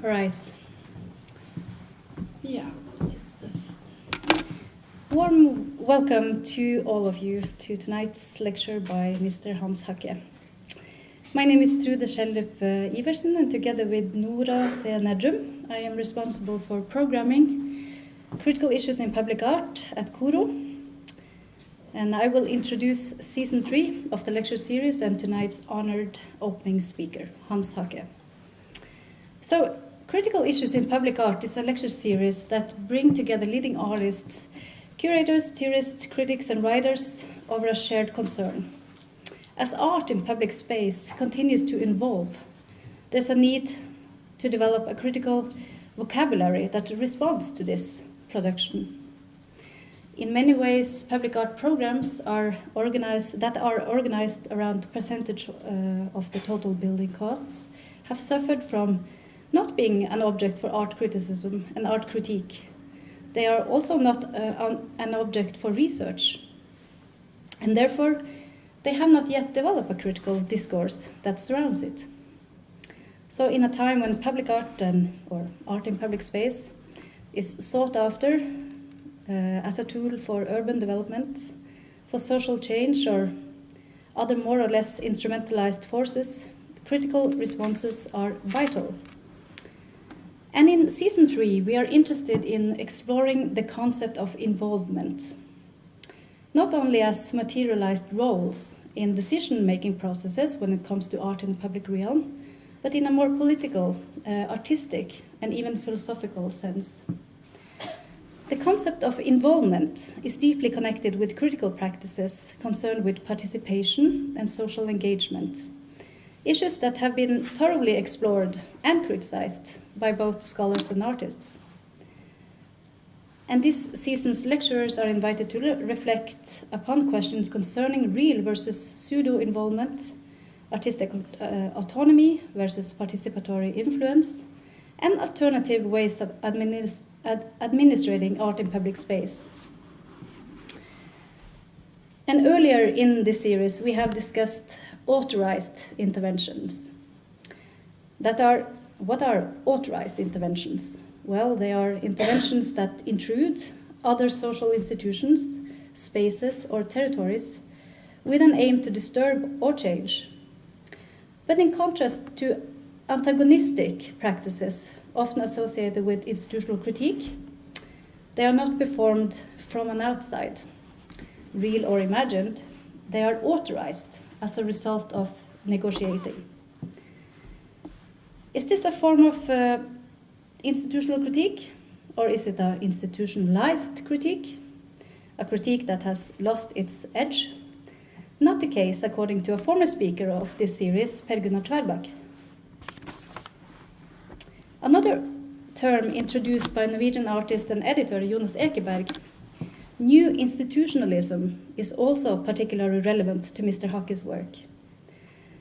Right. Yeah. Warm welcome to all of you to tonight's lecture by Mr. Hans Haacke. My name is Trude Schjelderup Iversen, and together with Nora C. Nedrum, I am responsible for programming critical issues in public art at KORO. And I will introduce season 3 of the lecture series and tonight's honored opening speaker, Hans Haacke. So, Critical Issues in Public Art is a lecture series that bring together leading artists, curators, theorists, critics, and writers over a shared concern. As art in public space continues to evolve, there's a need to develop a critical vocabulary that responds to this production. In many ways, public art programs are organized around percentage of the total building costs have suffered from not being an object for art criticism and art critique. They are also not an object for research, and therefore they have not yet developed a critical discourse that surrounds it. So in a time when public art or art in public space is sought after as a tool for urban development, for social change or other more or less instrumentalized forces, critical responses are vital. And in season 3, we are interested in exploring the concept of involvement, not only as materialized roles in decision-making processes when it comes to art in the public realm, but in a more political, artistic, and even philosophical sense. The concept of involvement is deeply connected with critical practices concerned with participation and social engagement, issues that have been thoroughly explored and criticized by both scholars and artists. And this season's lecturers are invited to reflect upon questions concerning real versus pseudo-involvement, artistic autonomy versus participatory influence, and alternative ways of administrating art in public space. And earlier in this series, we have discussed authorized interventions. What are authorized interventions? Well, they are interventions that intrude other social institutions, spaces, or territories with an aim to disturb or change. But in contrast to antagonistic practices, often associated with institutional critique, they are not performed from an outside, real or imagined. They are authorized as a result of negotiating. Is this a form of institutional critique, or is it an institutionalized critique? A critique that has lost its edge? Not the case, according to a former speaker of this series, Per Gunnar Tverbakk. Another term introduced by Norwegian artist and editor Jonas Ekeberg, new institutionalism, is also particularly relevant to Mr. Haacke's work.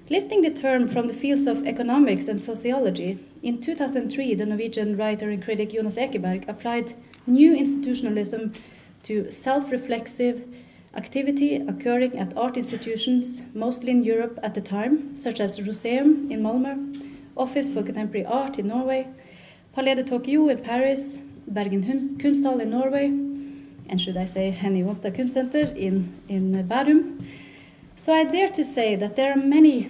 Lifting the term from the fields of economics and sociology, in 2003 the Norwegian writer and critic Jonas Ekeberg applied new institutionalism to self-reflexive activity occurring at art institutions, mostly in Europe at the time, such as Roseum in Malmö, Office for Contemporary Art in Norway, Palais de Tokyo in Paris, Bergen Kunsthall in Norway, and should I say Henny Jonstad Kunstsenter in Bærum. So I dare to say that there are many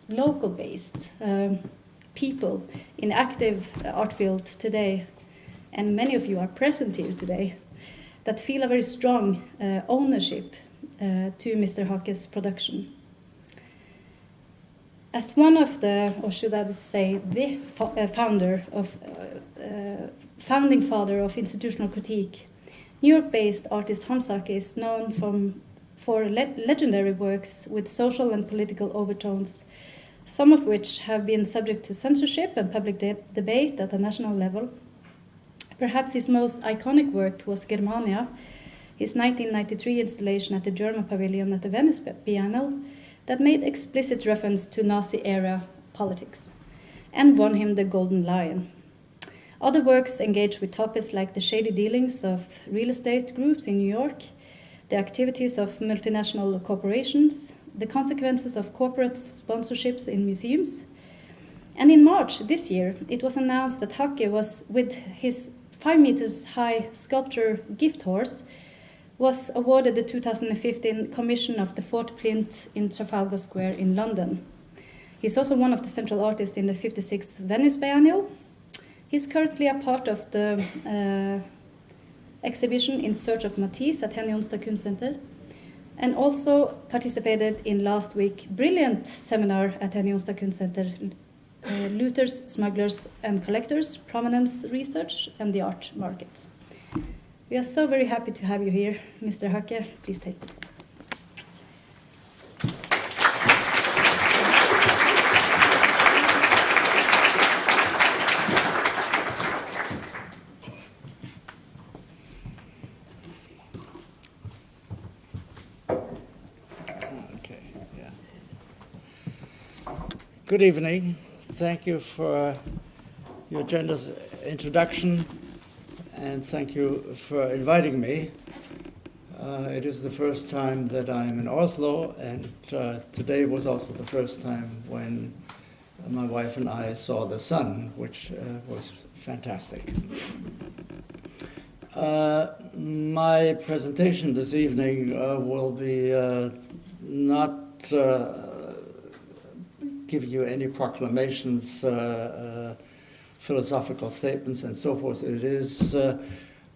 local-based people in active art field today, and many of you are present here today, that feel a very strong ownership to Mr. Haacke's production. As one of the, or should I say, the founding father of institutional critique, New York-based artist Hans Haacke is known for legendary works with social and political overtones, some of which have been subject to censorship and public debate at a national level. Perhaps his most iconic work was Germania, his 1993 installation at the German Pavilion at the Venice Biennale, that made explicit reference to Nazi-era politics, and won him the Golden Lion. Other works engage with topics like the shady dealings of real estate groups in New York, the activities of multinational corporations, the consequences of corporate sponsorships in museums, And in March this year, it was announced that Haacke was, with his 5 meters high sculpture Gift Horse, was awarded the 2015 commission of the Fort Plinth in Trafalgar Square in London. He's also one of the central artists in the 56th Venice Biennial. He's currently a part of the exhibition In Search of Matisse at Henny Onsdag Kunstcenter, and also participated in last week's brilliant seminar at Henny Onsdag Kunstcenter, Looters, Smugglers and Collectors, Provenance Research and the Art Market. We are so very happy to have you here, Mr. Haacke. Please take it. Good evening. Thank you for your generous introduction, and thank you for inviting me. It is the first time that I'm in Oslo, and today was also the first time when my wife and I saw the sun, which was fantastic. My presentation this evening will be not give you any proclamations, philosophical statements, and so forth. It is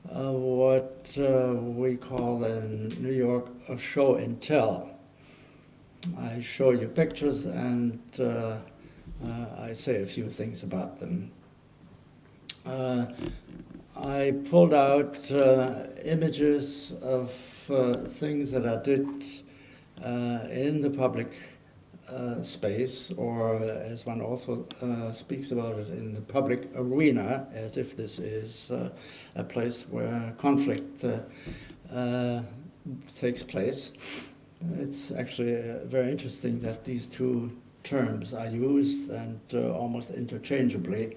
what we call in New York a show and tell. I show you pictures and I say a few things about them. I pulled out images of things that I did in the public space, or as one also speaks about it, in the public arena, as if this is a place where conflict takes place. It's actually very interesting that these two terms are used and almost interchangeably,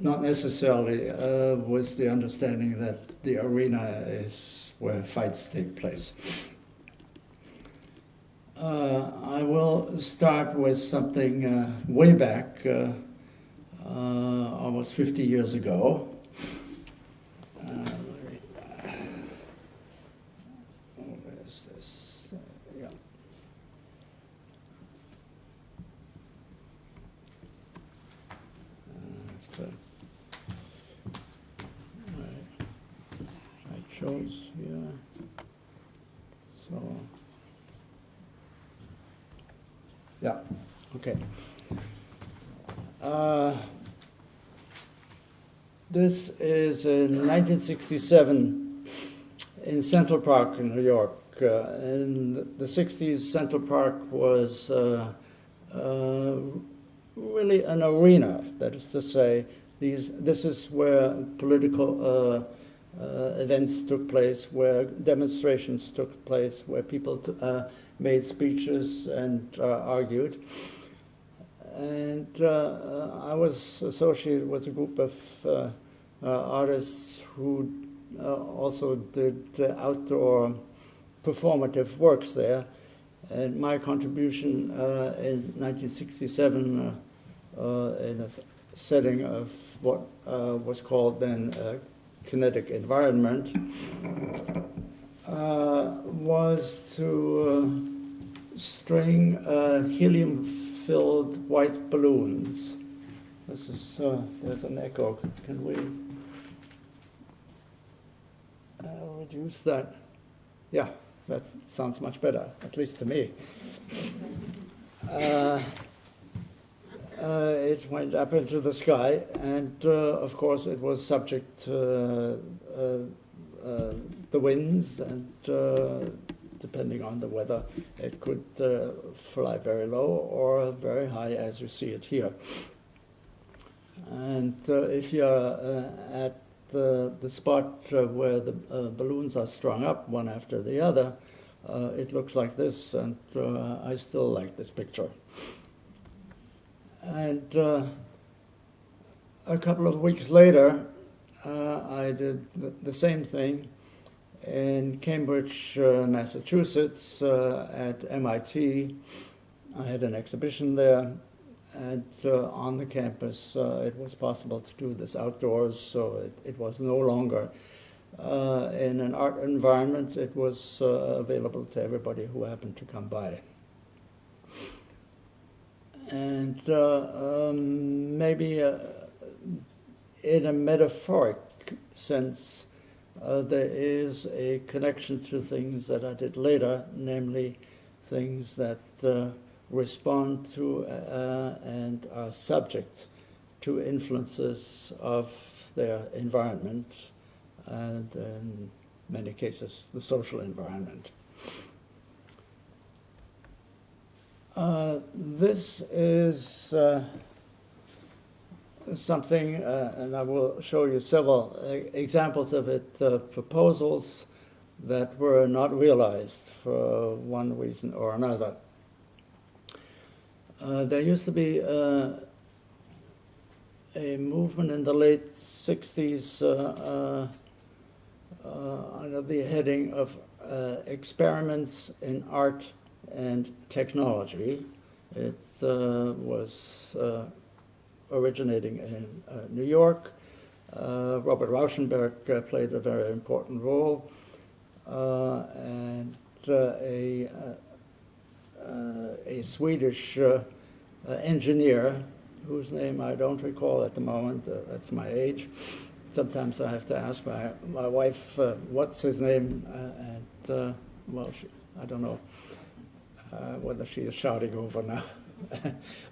not necessarily with the understanding that the arena is where fights take place. I will start with something way back, almost 50 years ago. Where is this? Yeah. I chose here. So. Yeah, okay. This is in 1967 in Central Park in New York. In the 60s, Central Park was really an arena. That is to say, this is where political events took place, where demonstrations took place, where people made speeches and argued. And I was associated with a group of artists who also did outdoor performative works there. And my contribution in 1967 in a setting of what was called then kinetic environment was to string helium-filled white balloons. This is, there's an echo. Can we reduce that? Yeah, that sounds much better, at least to me. It went up into the sky, and of course it was subject to the winds, and depending on the weather, it could fly very low or very high, as you see it here. And if you're at the spot where the balloons are strung up one after the other, it looks like this, and I still like this picture. And a couple of weeks later, I did the same thing in Cambridge, Massachusetts, at MIT. I had an exhibition there, And on the campus, it was possible to do this outdoors, so it was no longer in an art environment. It was available to everybody who happened to come by. And maybe in a metaphoric sense, there is a connection to things that I did later, namely things that respond to and are subject to influences of their environment, and in many cases, the social environment. This is something, and I will show you several examples of it, proposals that were not realized for one reason or another. There used to be a movement in the late 60s under the heading of experiments in art and technology. It was originating in New York. Robert Rauschenberg played a very important role, and a Swedish engineer, whose name I don't recall at the moment. That's my age. Sometimes I have to ask my wife what's his name, and well, I don't know whether she is shouting over now,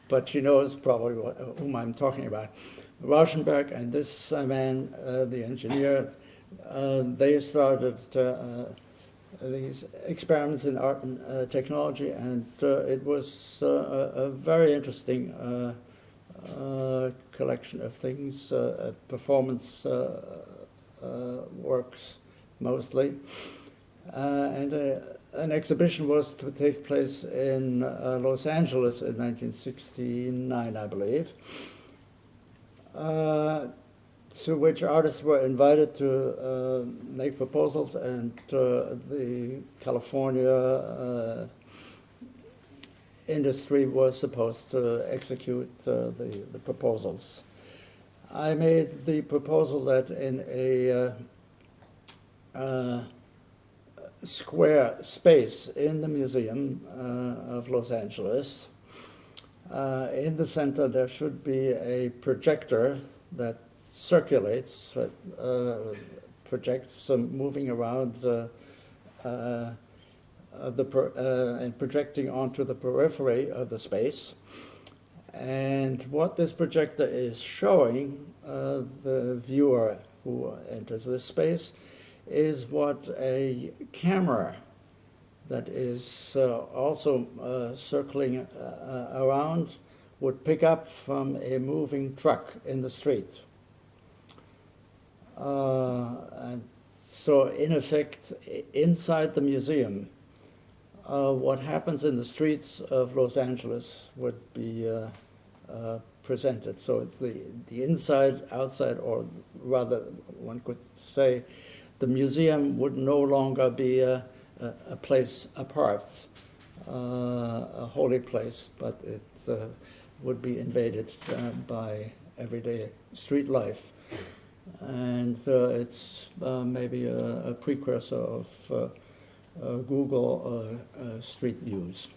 but she knows probably whom I'm talking about. Rauschenberg and this man, the engineer, they started these experiments in art and technology, and it was a very interesting collection of things, performance works mostly. And an exhibition was to take place in Los Angeles in 1969, I believe, to which artists were invited to make proposals, and the California industry was supposed to execute the proposals. I made the proposal that in a square space in the Museum of Los Angeles, in the center there should be a projector that circulates, projects moving around and projecting onto the periphery of the space. And what this projector is showing the viewer who enters this space is what a camera that is also circling around would pick up from a moving truck in the street. And so in effect, inside the museum, what happens in the streets of Los Angeles would be presented. So it's the inside, outside, or rather one could say the museum would no longer be a place apart, a holy place, but it would be invaded by everyday street life. And it's maybe a precursor of Google Street Views.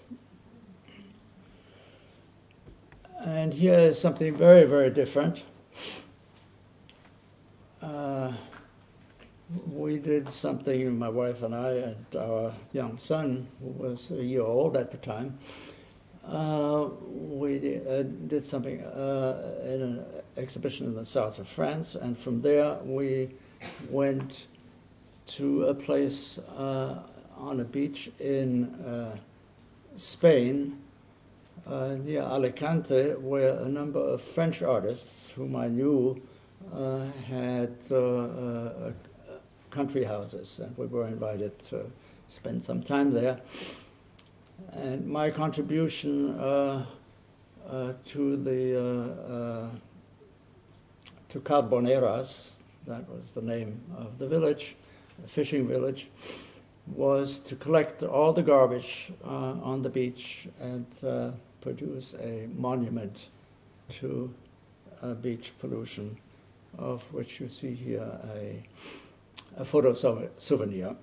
And here is something very, very different. We did something, my wife and I, and our young son, who was a year old at the time, we did something in an exhibition in the south of France, and from there we went to a place on a beach in Spain, near Alicante, where a number of French artists whom I knew had country houses, and we were invited to spend some time there. And my contribution to Carboneras, that was the name of the village, a fishing village, was to collect all the garbage on the beach and produce a monument to beach pollution, of which you see here a photo souvenir.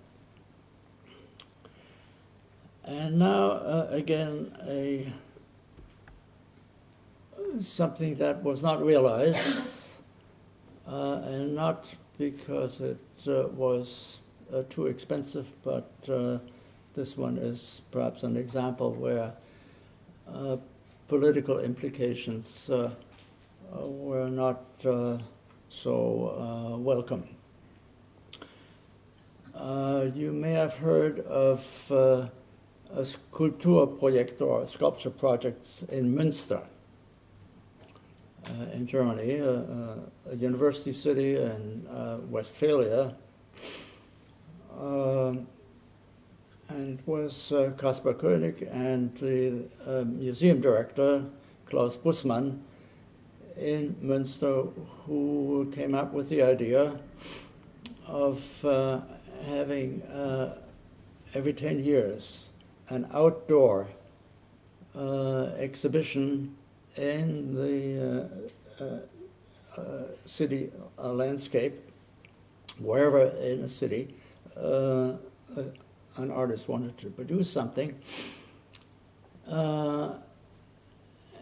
And now, again, something that was not realized, and not because it was too expensive, but this one is perhaps an example where political implications were not so welcome. You may have heard of a Kulturprojekt or sculpture projects in Münster in Germany, a university city in Westphalia. And it was Kaspar Koenig and the museum director, Klaus Bussmann, in Münster, who came up with the idea of having every 10 years an outdoor exhibition in the city landscape, wherever in a city an artist wanted to produce something.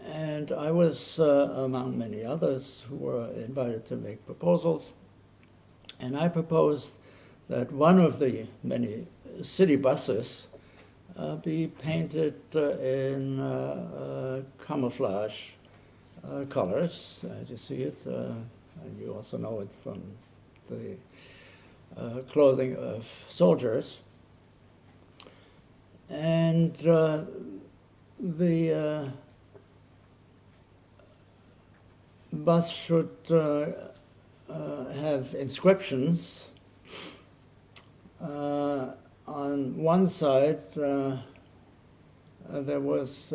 And I was among many others who were invited to make proposals. And I proposed that one of the many city buses be painted in camouflage colors, as you see it, and you also know it from the clothing of soldiers. And the bus should have inscriptions. On one side, there was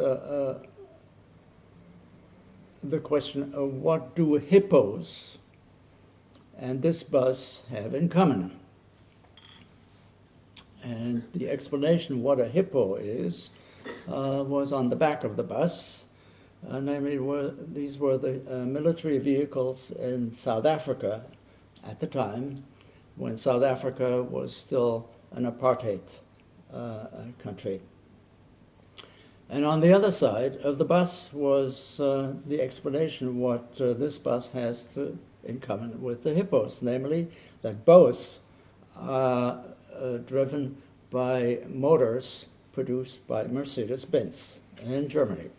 the question of what do hippos and this bus have in common? And the explanation what a hippo is was on the back of the bus. Namely, these were the military vehicles in South Africa at the time, when South Africa was still an apartheid country. And on the other side of the bus was the explanation what this bus has in common with the hippos, namely that both are driven by motors produced by Mercedes-Benz in Germany.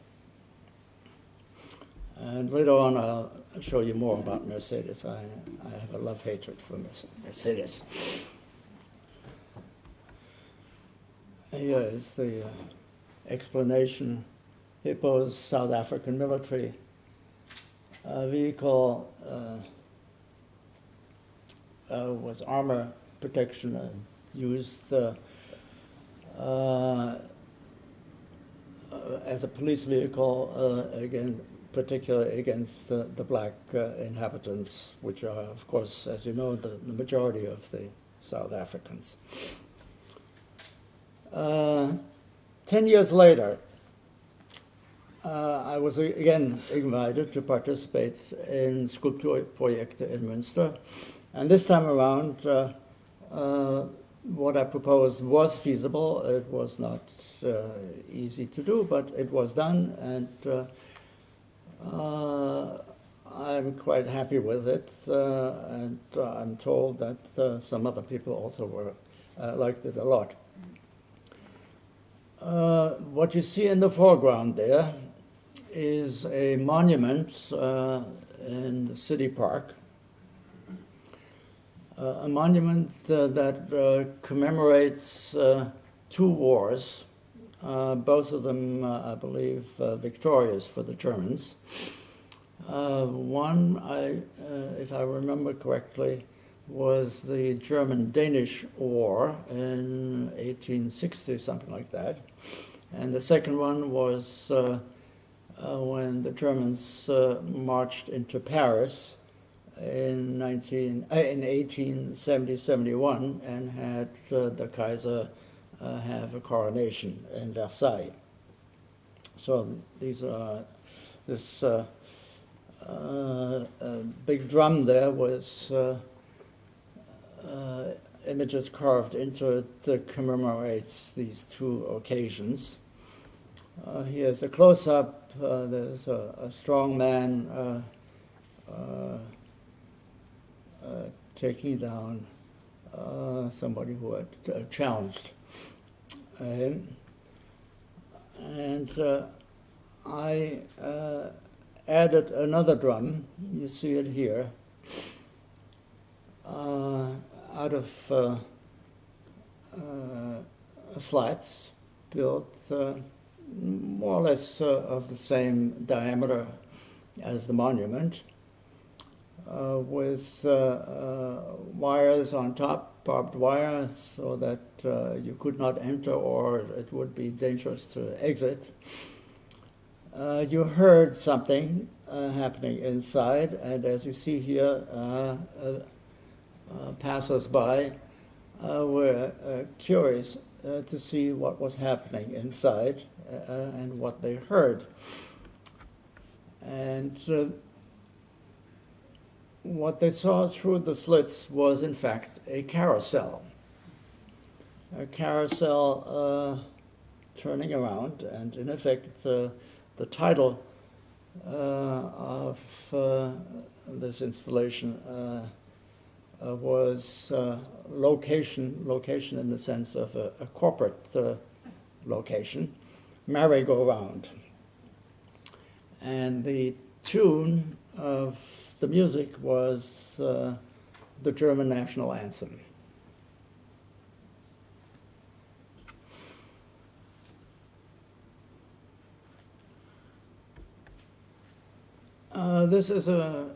And later on, I'll show you more about Mercedes. I have a love-hatred for Mercedes. Here is the explanation. Hippos, South African military vehicle, was armor protection used as a police vehicle, again, particularly against the black inhabitants, which are, of course, as you know, the majority of the South Africans. 10 years later, I was again invited to participate in Kulturprojekt in Münster. And this time around, what I proposed was feasible. It was not easy to do, but it was done, and I'm quite happy with it. And I'm told that some other people also liked it a lot. What you see in the foreground there is a monument in the city park. A monument that commemorates two wars, both of them, I believe, victorious for the Germans. One, if I remember correctly, was the German-Danish War in 1860, something like that. And the second one was when the Germans marched into Paris in 1870-71 and had the Kaiser have a coronation in Versailles. So these this big drum there was images carved into it that commemorates these two occasions. Here's a close-up. There's a strong man taking down somebody who had challenged him. And I added another drum. You see it here. Out of slats built more or less of the same diameter as the monument, with wires on top, barbed wire, so that you could not enter or it would be dangerous to exit. You heard something happening inside, and as you see here, passers-by were curious to see what was happening inside and what they heard. And what they saw through the slits was, in fact, a carousel. A carousel turning around, and in effect, the title of this installation was location in the sense of a corporate location, merry-go-round. And the tune of the music was the German national anthem. This is a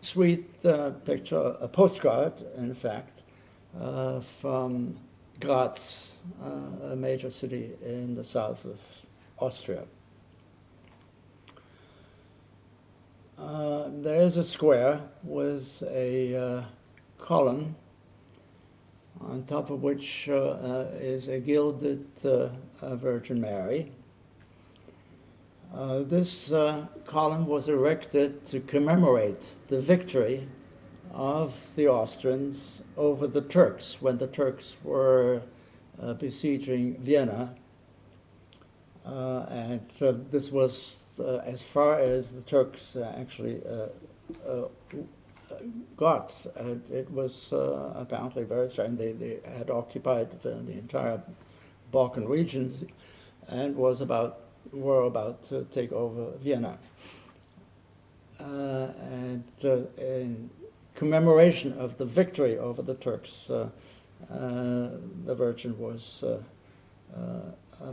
sweet picture, a postcard, in fact, from Graz, a major city in the south of Austria. There is a square with a column on top of which is a gilded Virgin Mary. This column was erected to commemorate the victory of the Austrians over the Turks when the Turks were besieging Vienna. And this was as far as the Turks actually got. It was apparently very strange. They had occupied the entire Balkan regions and were about to take over Vienna. And in commemoration of the victory over the Turks, the Virgin was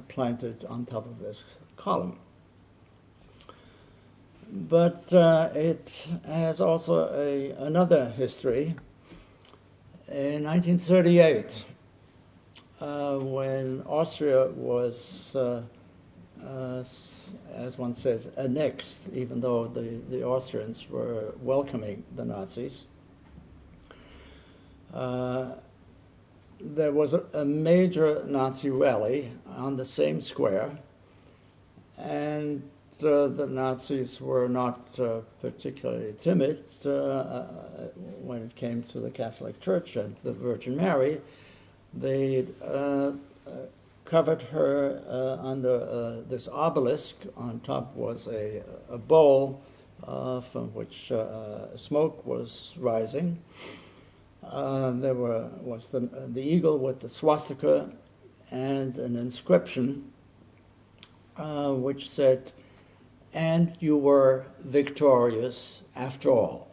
planted on top of this column. But it has also another history. In 1938, when Austria was as one says, annexed, even though the Austrians were welcoming the Nazis. There was a major Nazi rally on the same square, and the Nazis were not particularly timid when it came to the Catholic Church and the Virgin Mary. They covered her under this obelisk. On top was a bowl from which smoke was rising. There was the eagle with the swastika and an inscription which said, "And you were victorious after all."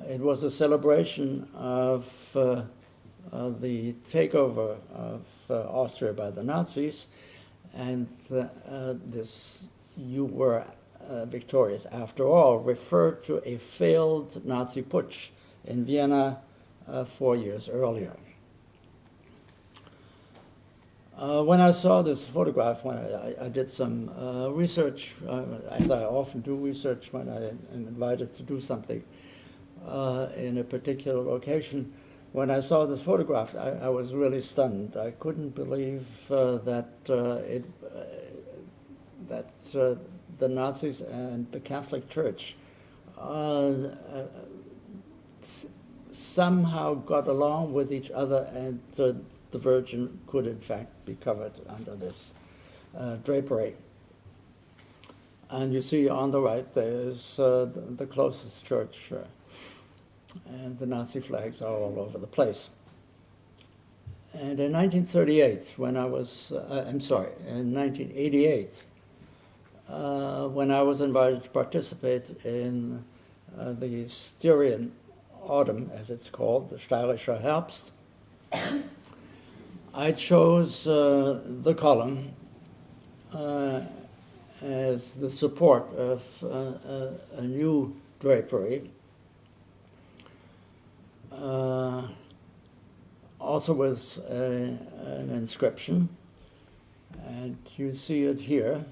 It was a celebration of the takeover of Austria by the Nazis, and this "you were victorious after all" referred to a failed Nazi putsch in Vienna 4 years earlier. When I saw this photograph, when I did some research, as I often do research when I am invited to do something in a particular location, when I saw this photograph, I was really stunned. I couldn't believe that the Nazis and the Catholic Church somehow got along with each other, and the Virgin could in fact be covered under this drapery. And you see on the right there's the closest church, and the Nazi flags are all over the place. And in 1938, when I was, in 1988, when I was invited to participate in the Styrian Autumn, as it's called, the Steirischer Herbst, I chose the column as the support of a new drapery, also with an inscription, and you see it here.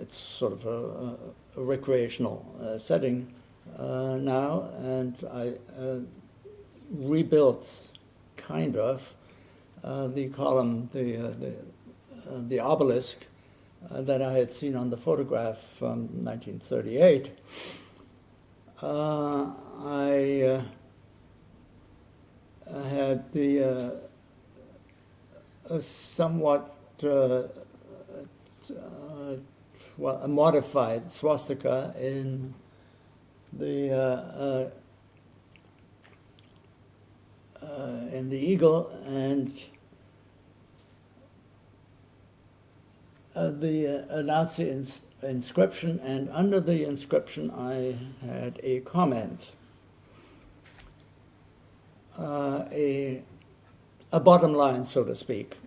It's sort of a recreational setting now, and I rebuilt kind of the column, the obelisk that I had seen on the photograph from 1938. I had the a somewhat a modified swastika in the eagle, and the Nazi inscription, and under the inscription I had a comment, a bottom line, so to speak.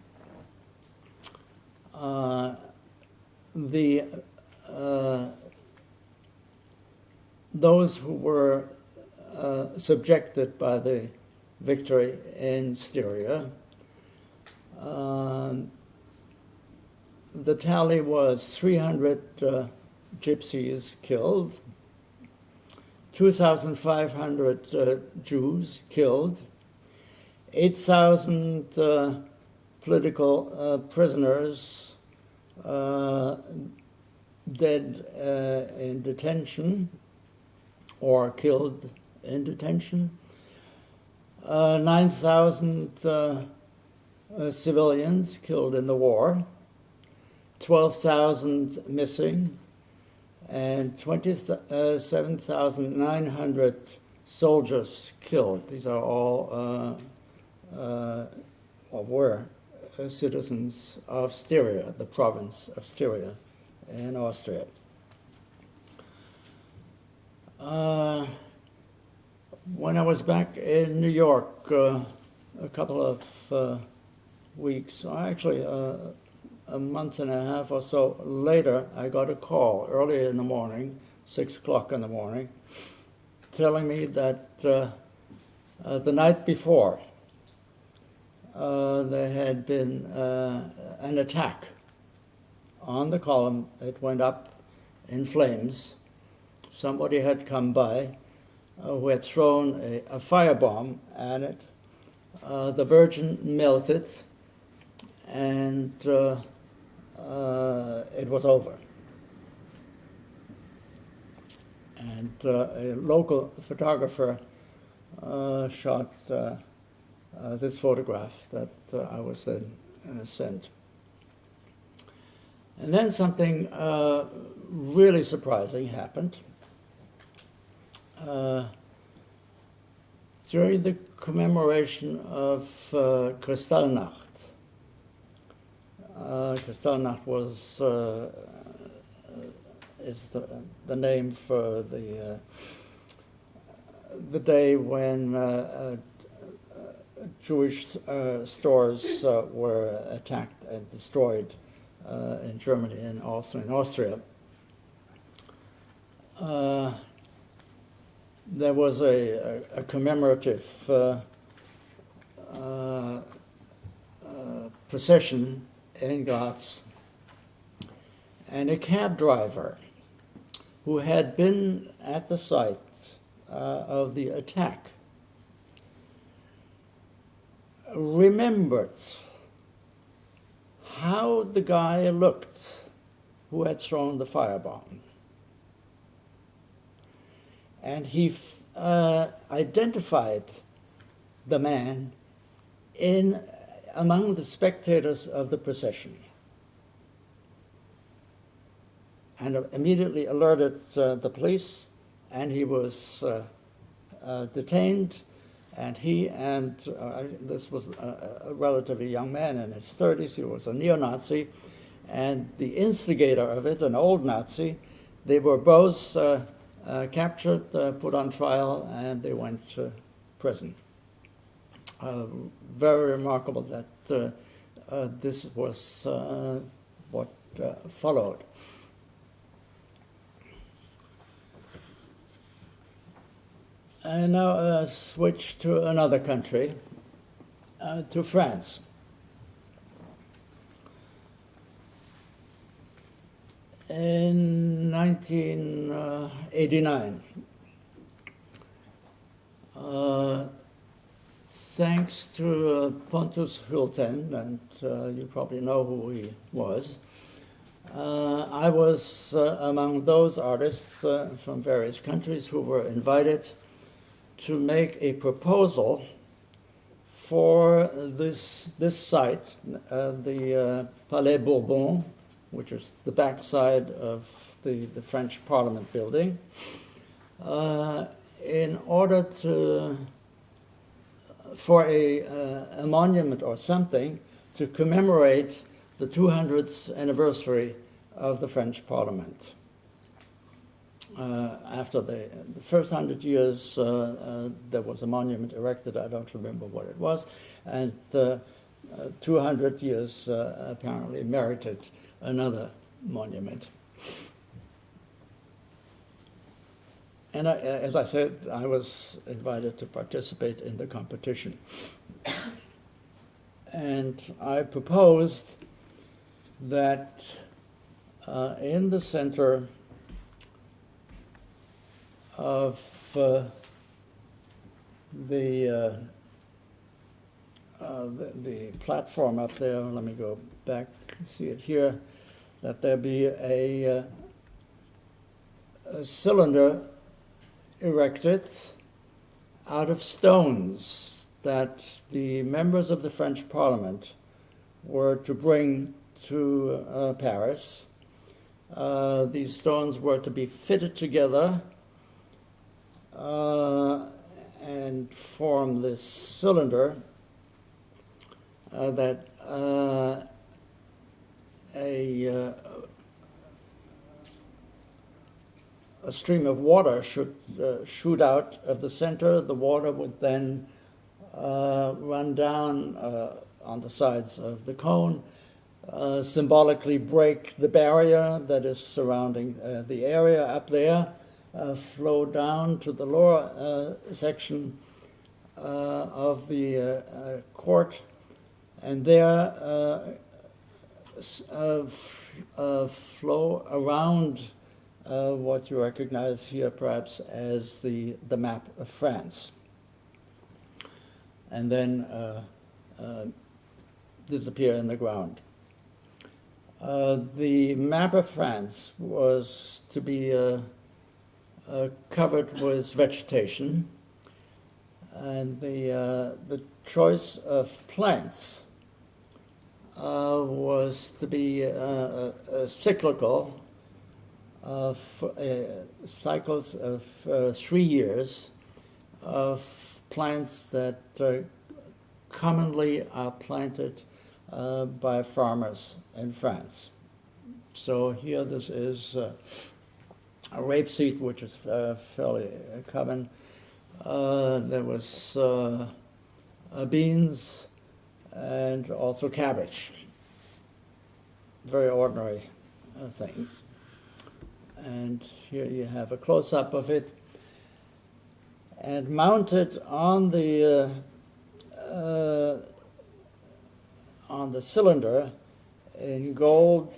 Those who were subjected by the victory in Styria, the tally was 300 gypsies killed, 2,500 Jews killed, 8,000 political prisoners dead in detention or killed in detention, 9,000 civilians killed in the war, 12,000 missing, and 27,900 soldiers killed. These are all, or were, citizens of Styria, the province of Styria in Austria. When I was back in New York a couple of weeks, or actually a month and a half or so later, I got a call early in the morning, 6 o'clock in the morning, telling me that the night before there had been an attack on the column. It went up in flames. Somebody had come by who had thrown a firebomb at it. The Virgin melted, and it was over. And a local photographer shot this photograph that I was then sent. And then something really surprising happened. During the commemoration of Kristallnacht, Kristallnacht is the name for the day when Jewish stores were attacked and destroyed in Germany and also in Austria. There was a commemorative procession in Graz, and a cab driver who had been at the site of the attack, remembered how the guy looked who had thrown the firebomb. And he identified the man among the spectators of the procession, and immediately alerted the police, and he was detained. And he and this was a relatively young man in his 30s. He was a neo-Nazi, and the instigator of it, an old Nazi. They were both captured, put on trial, and they went to prison. Very remarkable that this was what followed. And now switch to another country, to France. In 1989, thanks to Pontus Hulten, and you probably know who he was, I was among those artists from various countries who were invited to make a proposal for this site, the Palais Bourbon, which is the backside of the French Parliament building, in order for a monument or something to commemorate the 200th anniversary of the French Parliament. After the first 100 years, there was a monument erected. I don't remember what it was, and 200 years apparently merited another monument. And as I said, I was invited to participate in the competition. And I proposed that in the center of the platform up there, let me go back, see it here, that there be a cylinder erected out of stones that the members of the French Parliament were to bring to Paris. These stones were to be fitted together and form this cylinder that a stream of water should shoot out of the center. The water would then run down on the sides of the cone, symbolically break the barrier that is surrounding the area up there, flow down to the lower section of the court, and there flow around what you recognize here perhaps as the map of France, and then disappear in the ground. The map of France was to be covered with vegetation, and the choice of plants was to be cyclical, cycles of 3 years of plants that commonly are planted by farmers in France. So here this is a rapeseed, which is fairly common. There was beans and also cabbage. Very ordinary things. And here you have a close-up of it. And mounted on the cylinder in gold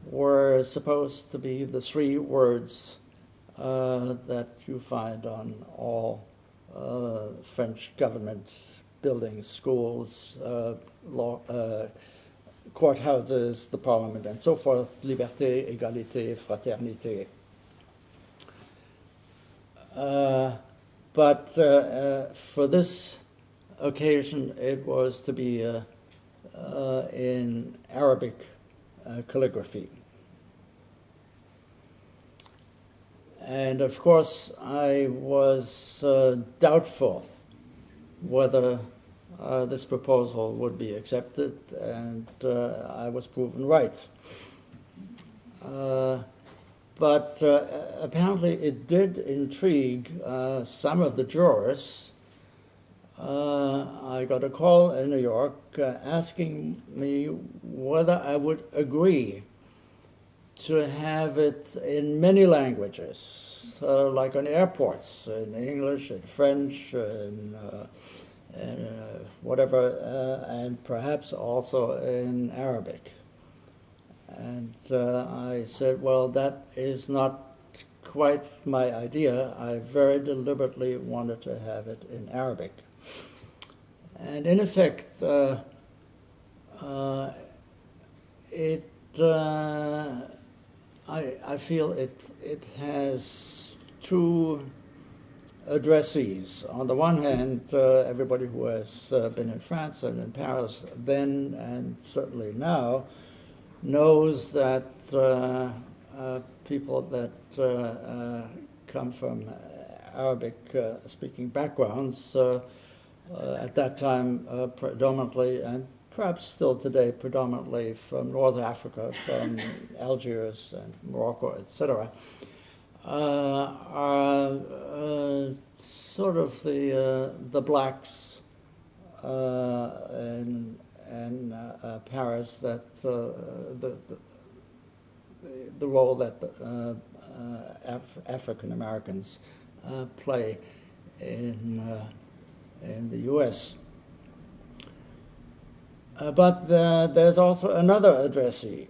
were supposed to be the three words that you find on all French government buildings, schools, courthouses, the parliament, and so forth: liberté, égalité, fraternité. But for this occasion, it was to be in Arabic calligraphy. And of course, I was doubtful whether this proposal would be accepted, and I was proven right. But apparently it did intrigue some of the jurors. I got a call in New York asking me whether I would agree to have it in many languages, like on airports, in English, in French, in whatever, and perhaps also in Arabic. And I said, well, that is not quite my idea. I very deliberately wanted to have it in Arabic. And in effect, I feel it has two addressees. On the one hand, everybody who has been in France and in Paris then and certainly now knows that people that come from Arabic-speaking backgrounds, at that time predominantly, and perhaps still today predominantly from North Africa, from Algiers and Morocco, etc., are sort of the blacks in Paris, that the role that African Americans play in the U.S. But there's also another addressee,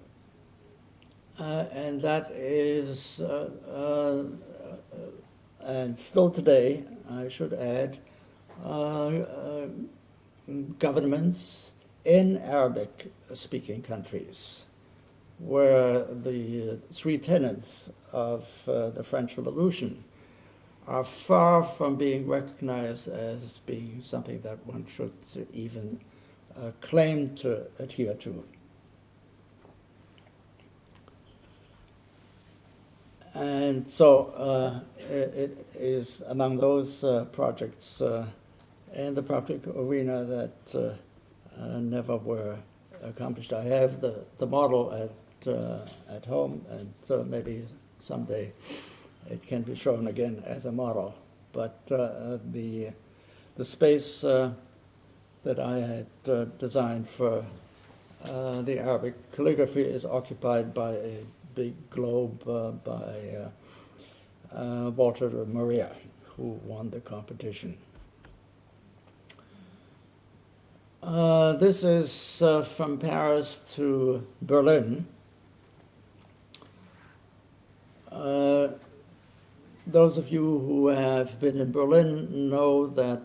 and that is, and still today, I should add, governments in Arabic-speaking countries, where the three tenets of the French Revolution are far from being recognized as being something that one should even claim to adhere to. And so it is among those projects in the public arena that never were accomplished. I have the model at home, and maybe someday it can be shown again as a model. But the space that I had designed for the Arabic calligraphy is occupied by a big globe by Walter Maria, who won the competition. This is from Paris to Berlin. Those of you who have been in Berlin know that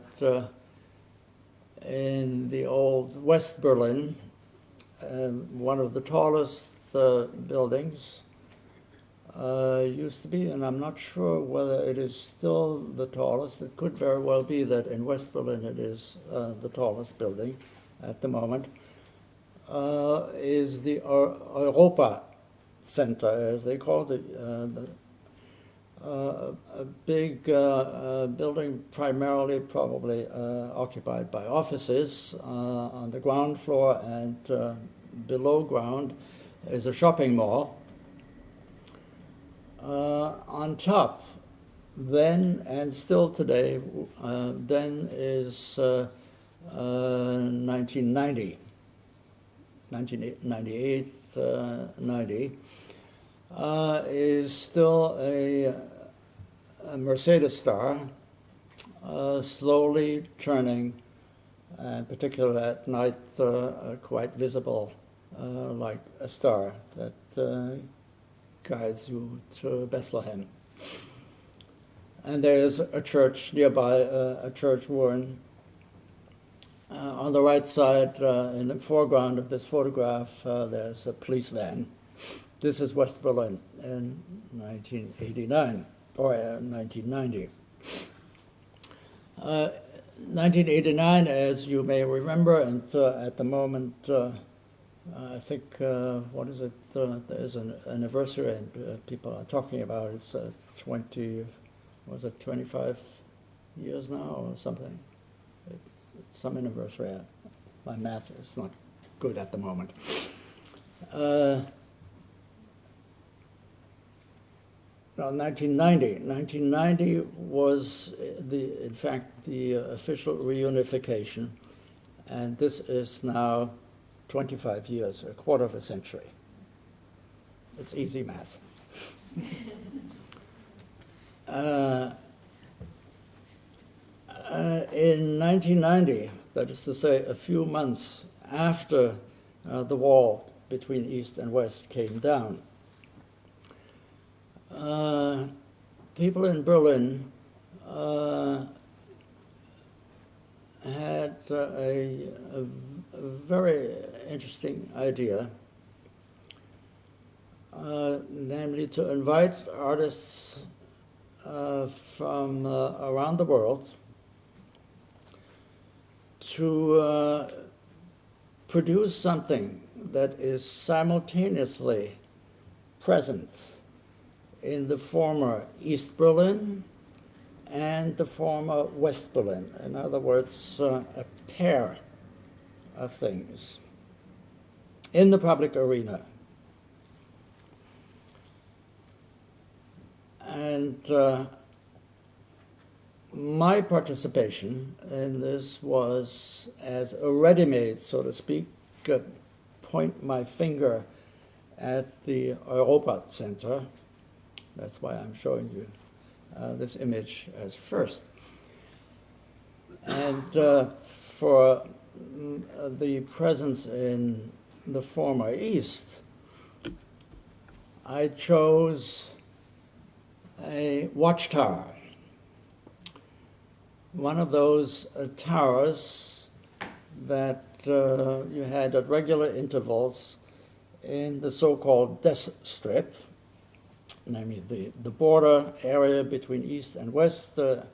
in the old West Berlin, one of the tallest buildings used to be, and I'm not sure whether it is still the tallest. It could very well be that in West Berlin it is the tallest building at the moment, is the Europa Center, as they call it, a big building primarily probably occupied by offices on the ground floor, and below ground is a shopping mall. On top, then and still today, then is 1990, 1998, 90, is still a Mercedes star, slowly turning, and particularly at night, quite visible like a star that guides you to Bethlehem. And there is a church nearby, a church ruin. On the right side, in the foreground of this photograph, there's a police van. This is West Berlin in 1989, or 1990. 1989, as you may remember, and at the moment, I think, what is it? There's an anniversary, and people are talking about it. It's 25 years now or something? It's some anniversary. My math is not good at the moment. 1990. 1990 was, in fact, the official reunification, and this is now 25 years, a quarter of a century. It's easy math. In 1990, that is to say, a few months after the wall between East and West came down, people in Berlin had a very interesting idea, namely to invite artists from around the world to produce something that is simultaneously present in the former East Berlin and the former West Berlin. In other words, a pair of things in the public arena. And my participation in this was as a ready-made, so to speak, point my finger at the Europa Center. That's why I'm showing you this image as first. And for the presence in the former East, I chose a watchtower. One of those towers that you had at regular intervals in the so-called Death Strip, namely the border area between East and West. The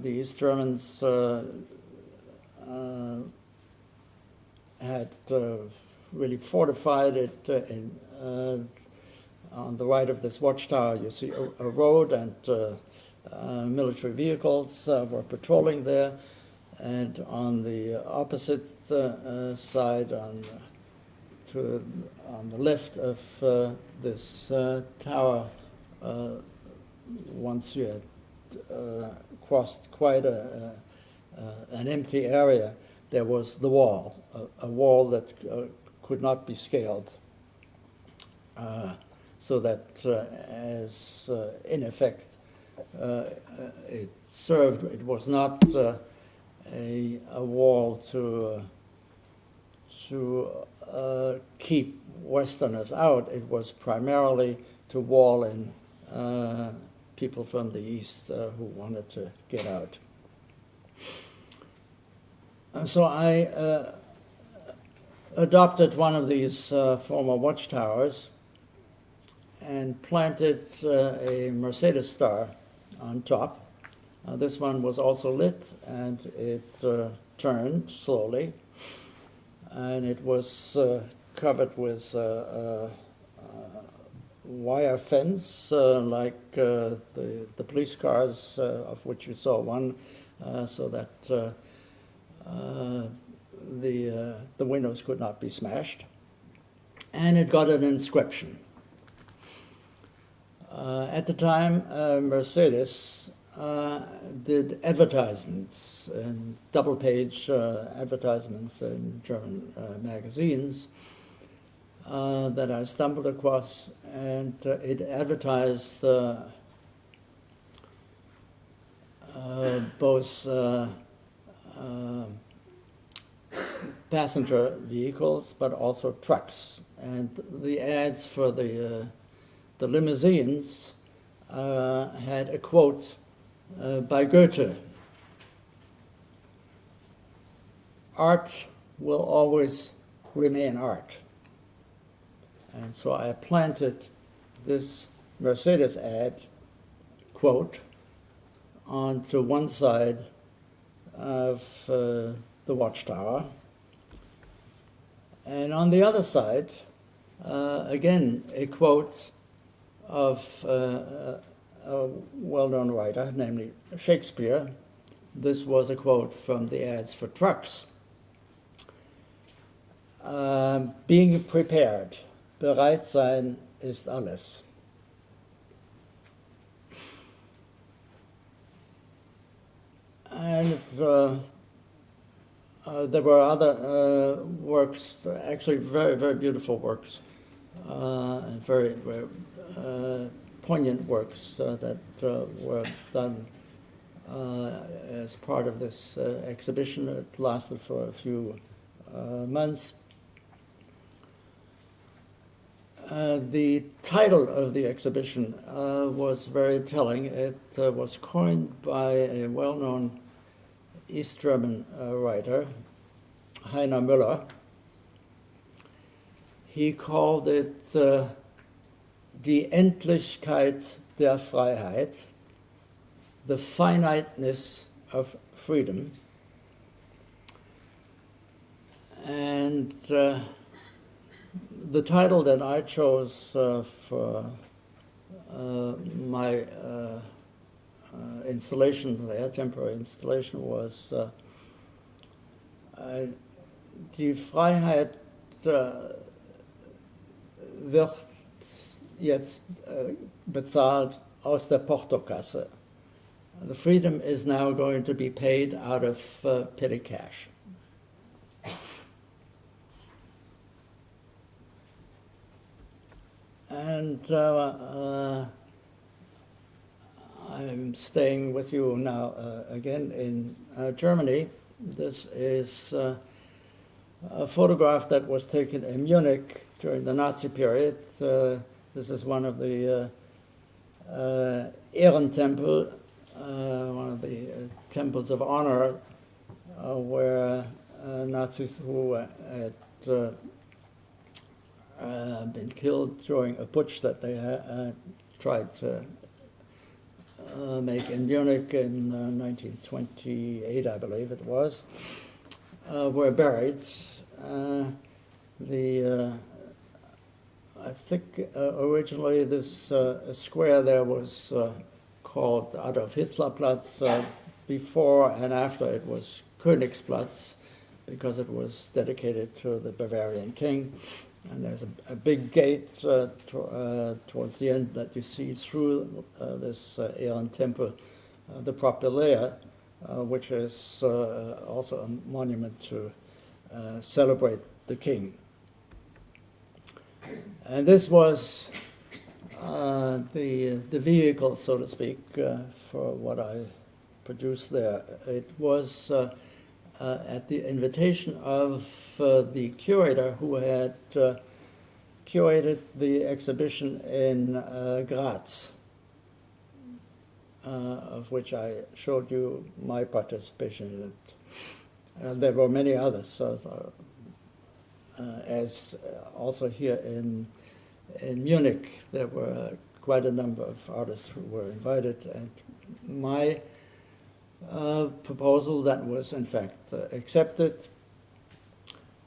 East Germans had really fortified it. On the right of this watchtower, you see a road, and military vehicles were patrolling there. And on the opposite side, on the left of this tower, once you had crossed quite an empty area, there was the wall, a wall that could not be scaled, so that as in effect it served, it was not a wall to keep Westerners out. It was primarily to wall in people from the East who wanted to get out. And so I adopted one of these former watchtowers and planted a Mercedes star on top. This one was also lit, and it turned slowly, and it was covered with wire fence, like the police cars, of which you saw one, so that the windows could not be smashed. And it got an inscription. At the time, Mercedes did advertisements, and double-page advertisements in German magazines that I stumbled across, and it advertised both passenger vehicles, but also trucks. And the ads for the limousines had a quote by Goethe: "Art will always remain art." And so I planted this Mercedes ad quote onto one side of the watchtower. And on the other side, again, a quote of a well-known writer, namely Shakespeare. This was a quote from the ads for trucks. Being prepared, bereit sein ist alles. And there were other works, actually very, very beautiful works, and very, very poignant works that were done as part of this exhibition. It lasted for a few months. The title of the exhibition was very telling. It was coined by a well-known East German writer, Heiner Müller. He called it Die Endlichkeit der Freiheit, the finiteness of freedom. And the title that I chose for my installations there, temporary installation, was Die Freiheit wird jetzt bezahlt aus der Portokasse. The freedom is now going to be paid out of petty cash. And I'm staying with you now again in Germany. This is a photograph that was taken in Munich during the Nazi period. This is one of the Ehrentempel, one of the temples of honor, where Nazis who had been killed during a putsch that they tried to make in Munich in 1928, I believe it was, were buried. I think originally this square there was called Adolf Hitler Platz. Before and after it was Königsplatz, because it was dedicated to the Bavarian king. And there's a big gate towards the end that you see through this Ehrentempel, the Propylaea, which is also a monument to celebrate the king. And this was the vehicle, so to speak, for what I produced there. It was at the invitation of the curator who had curated the exhibition in Graz, of which I showed you my participation in it. And there were many others, as also here in Munich, there were quite a number of artists who were invited, and my proposal that was in fact accepted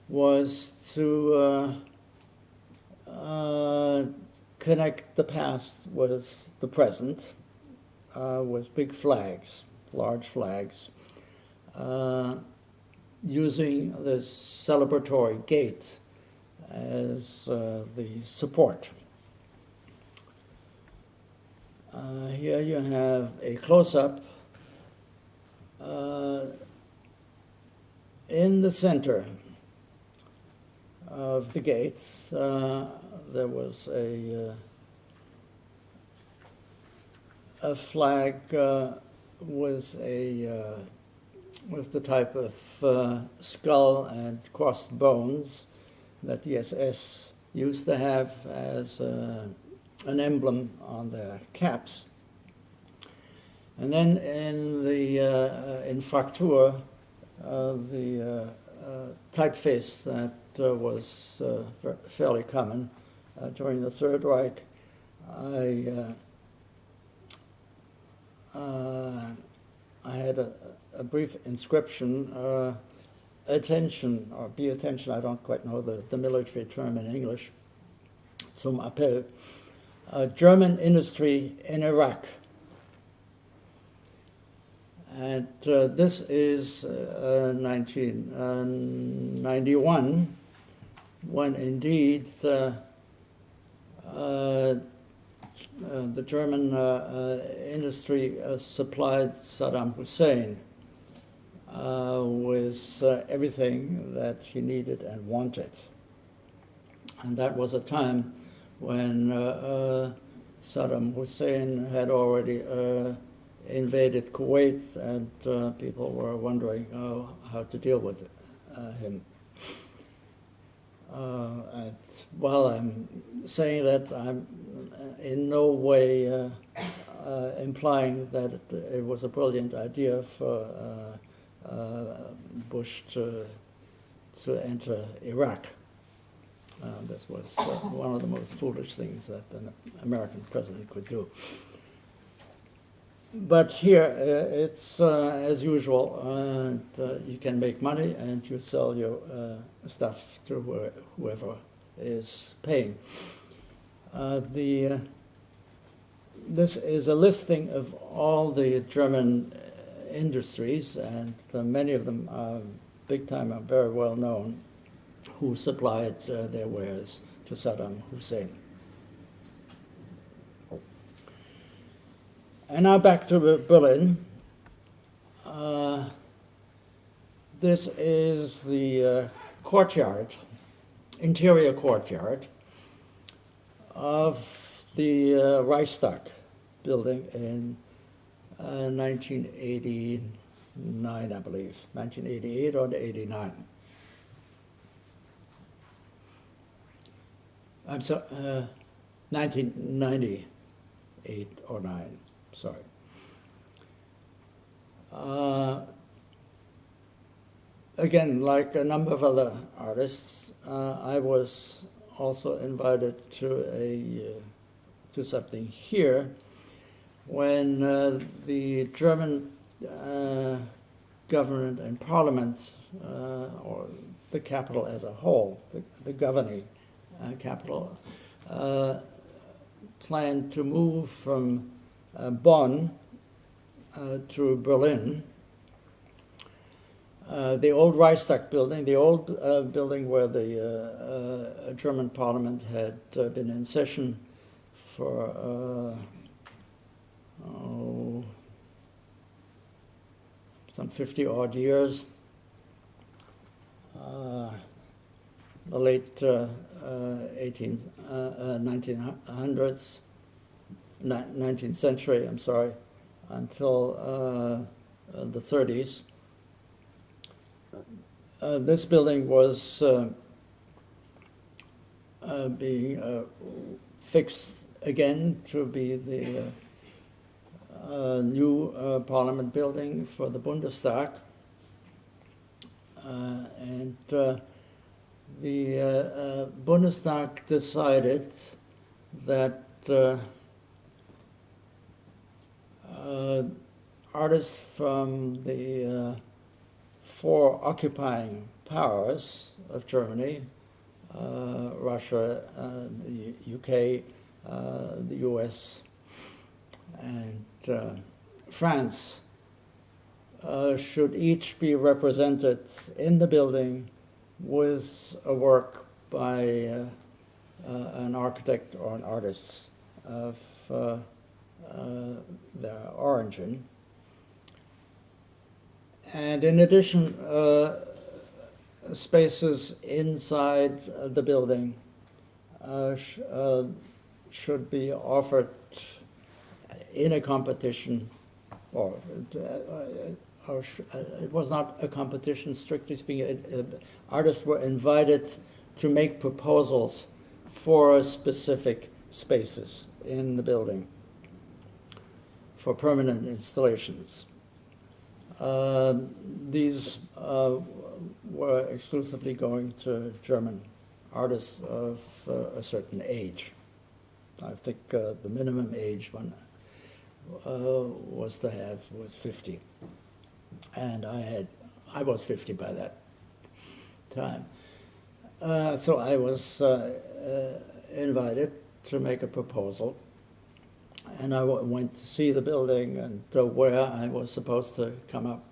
was to connect the past with the present with big flags, large flags, using this celebratory gate as the support. Here you have a close-up. In the center of the gates, there was a flag with a with the type of skull and crossed bones that the SS used to have as an emblem on their caps. And then in the in Fraktur, the typeface that was fairly common during the Third Reich, I had a brief inscription, attention, or be attention, I don't quite know the military term in English, zum Appell, German industry in Iraq. And this is 1991, when indeed the German industry supplied Saddam Hussein with everything that he needed and wanted. And that was a time when Saddam Hussein had already invaded Kuwait, and people were wondering how to deal with him. And while I'm saying that, I'm in no way implying that it was a brilliant idea for Bush to enter Iraq. This was one of the most foolish things that an American president could do. But here, it's as usual, you can make money and you sell your stuff to whoever is paying. This is a listing of all the German industries, and many of them are big time and very well known, who supplied their wares to Saddam Hussein. And now back to Berlin. This is the courtyard, interior courtyard of the Reichstag building in 1989, I believe, 1988 or 89. I'm sorry, 1998 or 9. Sorry. Again, like a number of other artists, I was also invited to something here when the German government and parliament, or the capital as a whole, the governing capital, planned to move from Bonn to Berlin. The old Reichstag building, the old building where the German parliament had been in session for some 50 odd years, the late 1900s, 19th century, I'm sorry, until the 30s. This building was being fixed again to be the new parliament building for the Bundestag. And the Bundestag decided that artists from the four occupying powers of Germany, Russia, the UK, the US, and France, should each be represented in the building with a work by an architect or an artist of their origin. And in addition, spaces inside the building should be offered in a competition, or it was not a competition, strictly speaking. Artists were invited to make proposals for specific spaces in the building for permanent installations. These were exclusively going to German artists of a certain age. I think the minimum age one was 50, and I was 50 by that time. So I was invited to make a proposal, and I went to see the building and where I was supposed to come up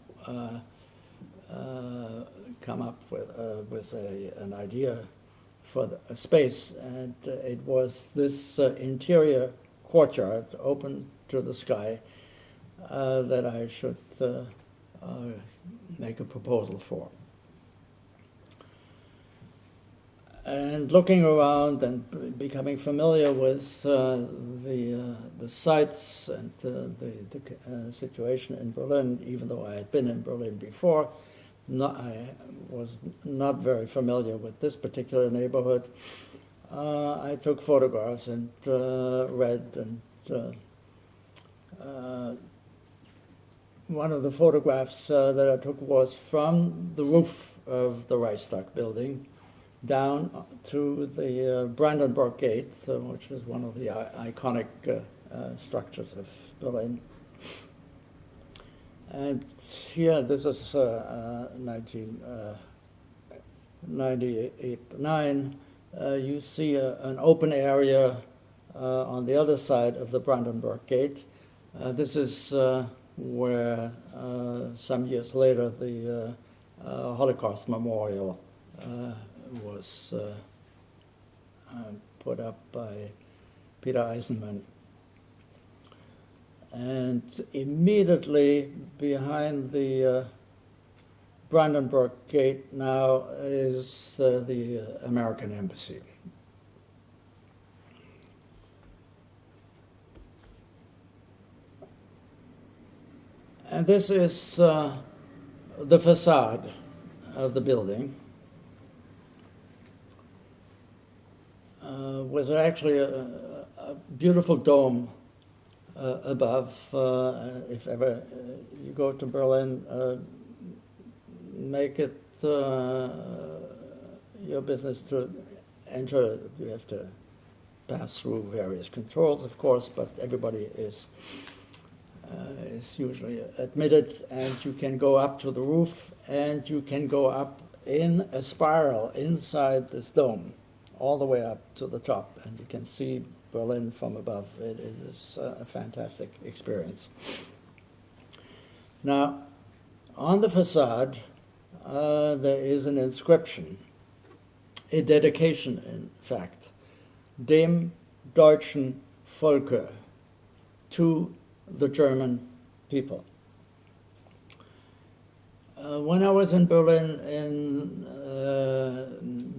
with an idea for a space, and it was this interior courtyard open to the sky that I should make a proposal for. And looking around and becoming familiar with the sites and the situation in Berlin, even though I had been in Berlin before, I was not very familiar with this particular neighborhood. I took photographs and read, and one of the photographs that I took was from the roof of the Reichstag building down to the Brandenburg Gate, which is one of the iconic structures of Berlin. And here, this is 1998-9. You see an open area on the other side of the Brandenburg Gate. This is where some years later the Holocaust Memorial was put up by Peter Eisenman. And immediately behind the Brandenburg Gate now is the American Embassy. And this is the facade of the building, with actually a beautiful dome above. If ever you go to Berlin, make it your business to enter. You have to pass through various controls, of course, but everybody is usually admitted, and you can go up to the roof, and you can go up in a spiral inside this dome, all the way up to the top, and you can see Berlin from above. It is a fantastic experience. Now, on the facade, there is an inscription, a dedication, in fact, dem deutschen Volke, to the German people. When I was in Berlin in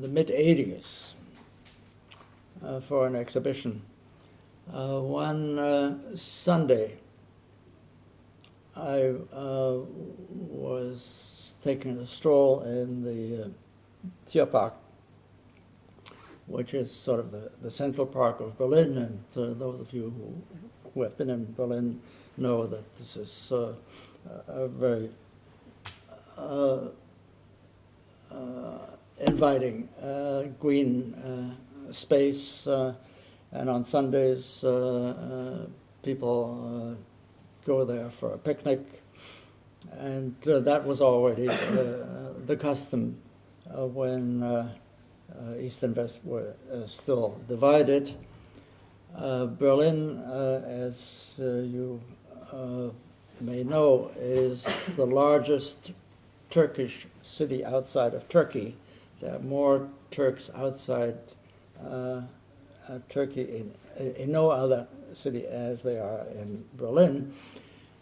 the mid-'80s for an exhibition, one Sunday I was taking a stroll in the Tierpark, which is sort of the central park of Berlin, and those of you who have been in Berlin know that this is a very inviting green space, and on Sundays people go there for a picnic, and that was already the custom when East and West were still divided. Berlin, as you may know, is the largest Turkish city outside of Turkey. There are more Turks outside Turkey in no other city as they are in Berlin.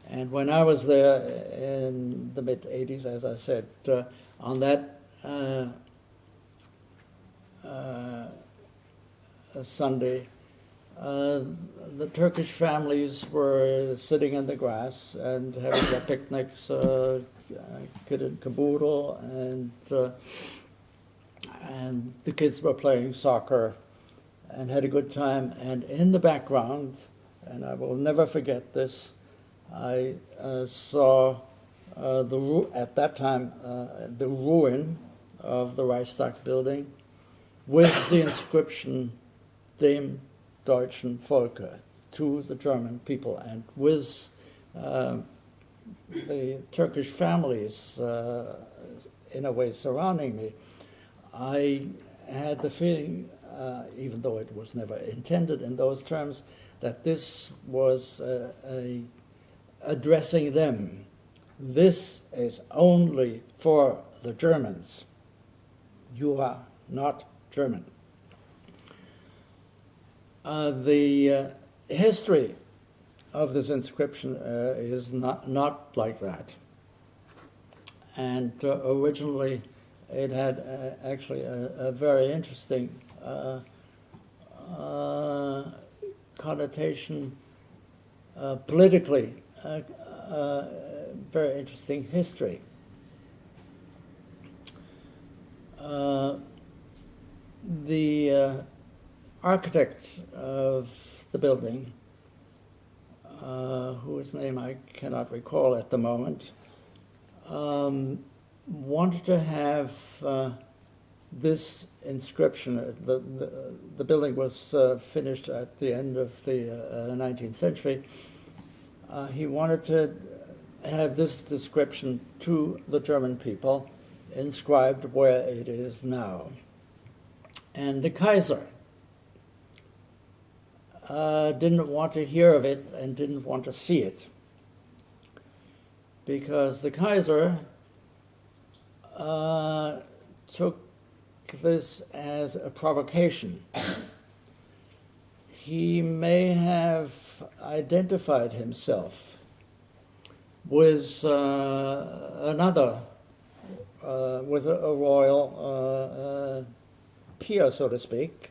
And when I was there in the mid-'80s, as I said, on that Sunday, uh, the Turkish families were sitting in the grass and having their picnics, kid and caboodle, and the kids were playing soccer and had a good time. And in the background, and I will never forget this, I saw at that time the ruin of the Reichstag building with the inscription Dem deutschen Volke, to the German people, and with the Turkish families in a way surrounding me. I had the feeling, even though it was never intended in those terms, that this was addressing them. This is only for the Germans. You are not German. The history of this inscription is not like that. And originally it had actually a very interesting connotation politically, very interesting history. The architect of the building, whose name I cannot recall at the moment, wanted to have this inscription. The building was finished at the end of the 19th century. He wanted to have this description to the German people inscribed where it is now. And the Kaiser didn't want to hear of it and didn't want to see it, because the Kaiser took this as a provocation. He may have identified himself with another, with a royal peer, so to speak,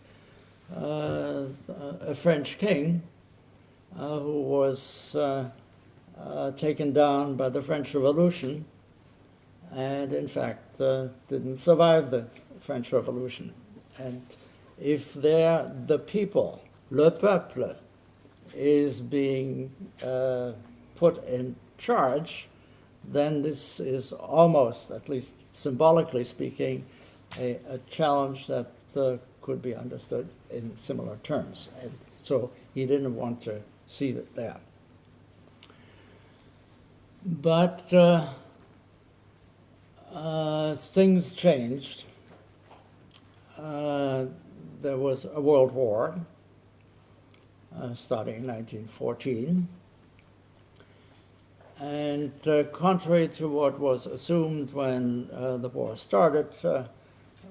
a French king who was taken down by the French Revolution and in fact didn't survive the French Revolution. And if the people, le peuple, is being put in charge, then this is almost, at least symbolically speaking, a challenge that could be understood in similar terms. And so he didn't want to see that there. But things changed. There was a world war starting in 1914. And contrary to what was assumed when the war started,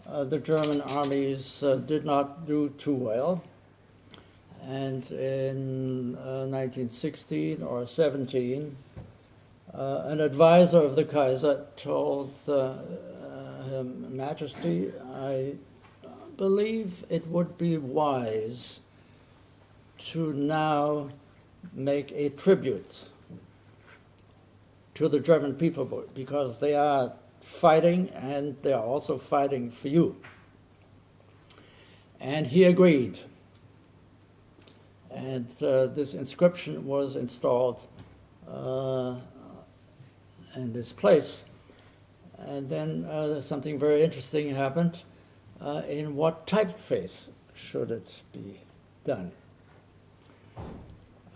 the German armies did not do too well. And in 1916 or 17, an advisor of the Kaiser told Her Majesty, I believe it would be wise to now make a tribute to the German people, because they are fighting and they are also fighting for you. And he agreed. And this inscription was installed in this place. And then something very interesting happened. In what typeface should it be done?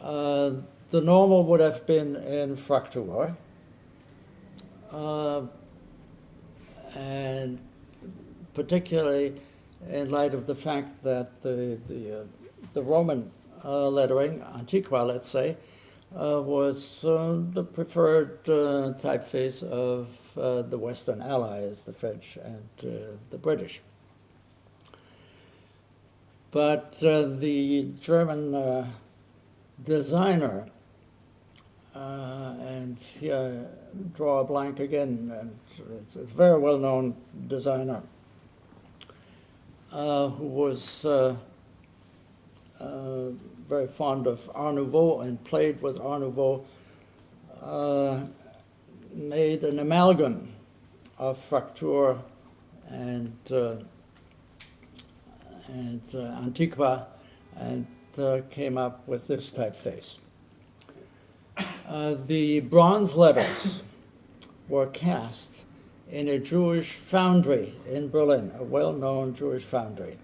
The normal would have been in Fraktur. And particularly in light of the fact that the Roman lettering, Antiqua, let's say, was the preferred typeface of the Western Allies, the French and the British. But the German designer, and here draw a blank again, and it's a very well-known designer who was very fond of Art Nouveau and played with Art Nouveau, made an amalgam of Fraktur and Antiqua, and came up with this typeface. The bronze letters were cast in a Jewish foundry in Berlin, a well-known Jewish foundry.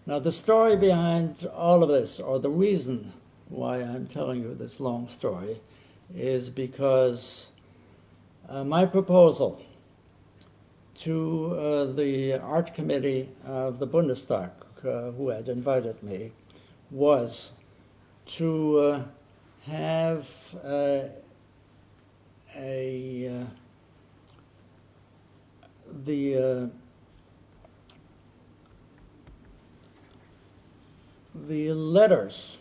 Now, the story behind all of this, or the reason why I'm telling you this long story, is because my proposal to the art committee of the Bundestag, who had invited me, was to have the letters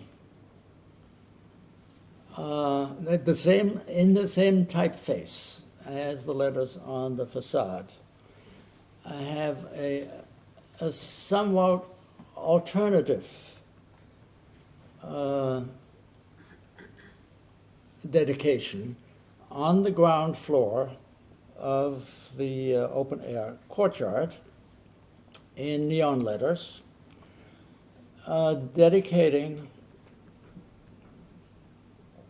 in the same typeface as the letters on the facade. I have a somewhat alternative dedication on the ground floor of the open-air courtyard in neon letters, dedicating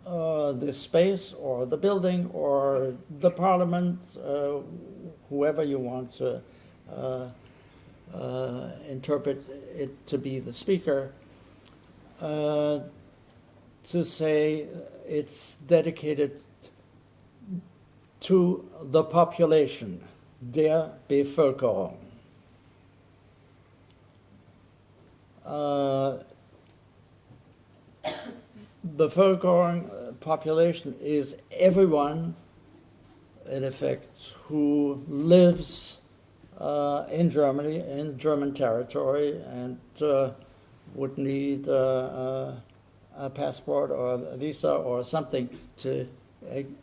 the space or the building or the parliament, whoever you want to interpret it to be the speaker, to say it's dedicated to the population, der Bevölkerung. Bevölkerung, population, is everyone, in effect, who lives in Germany, in German territory, and would need a passport or a visa or something to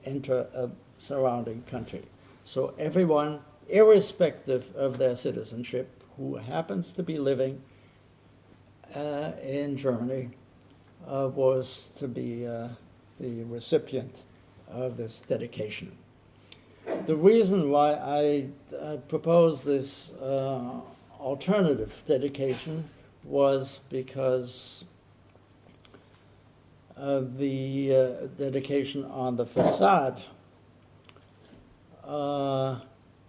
enter a surrounding country. So everyone, irrespective of their citizenship, who happens to be living in Germany, was to be the recipient of this dedication. The reason why I proposed this alternative dedication was because the dedication on the facade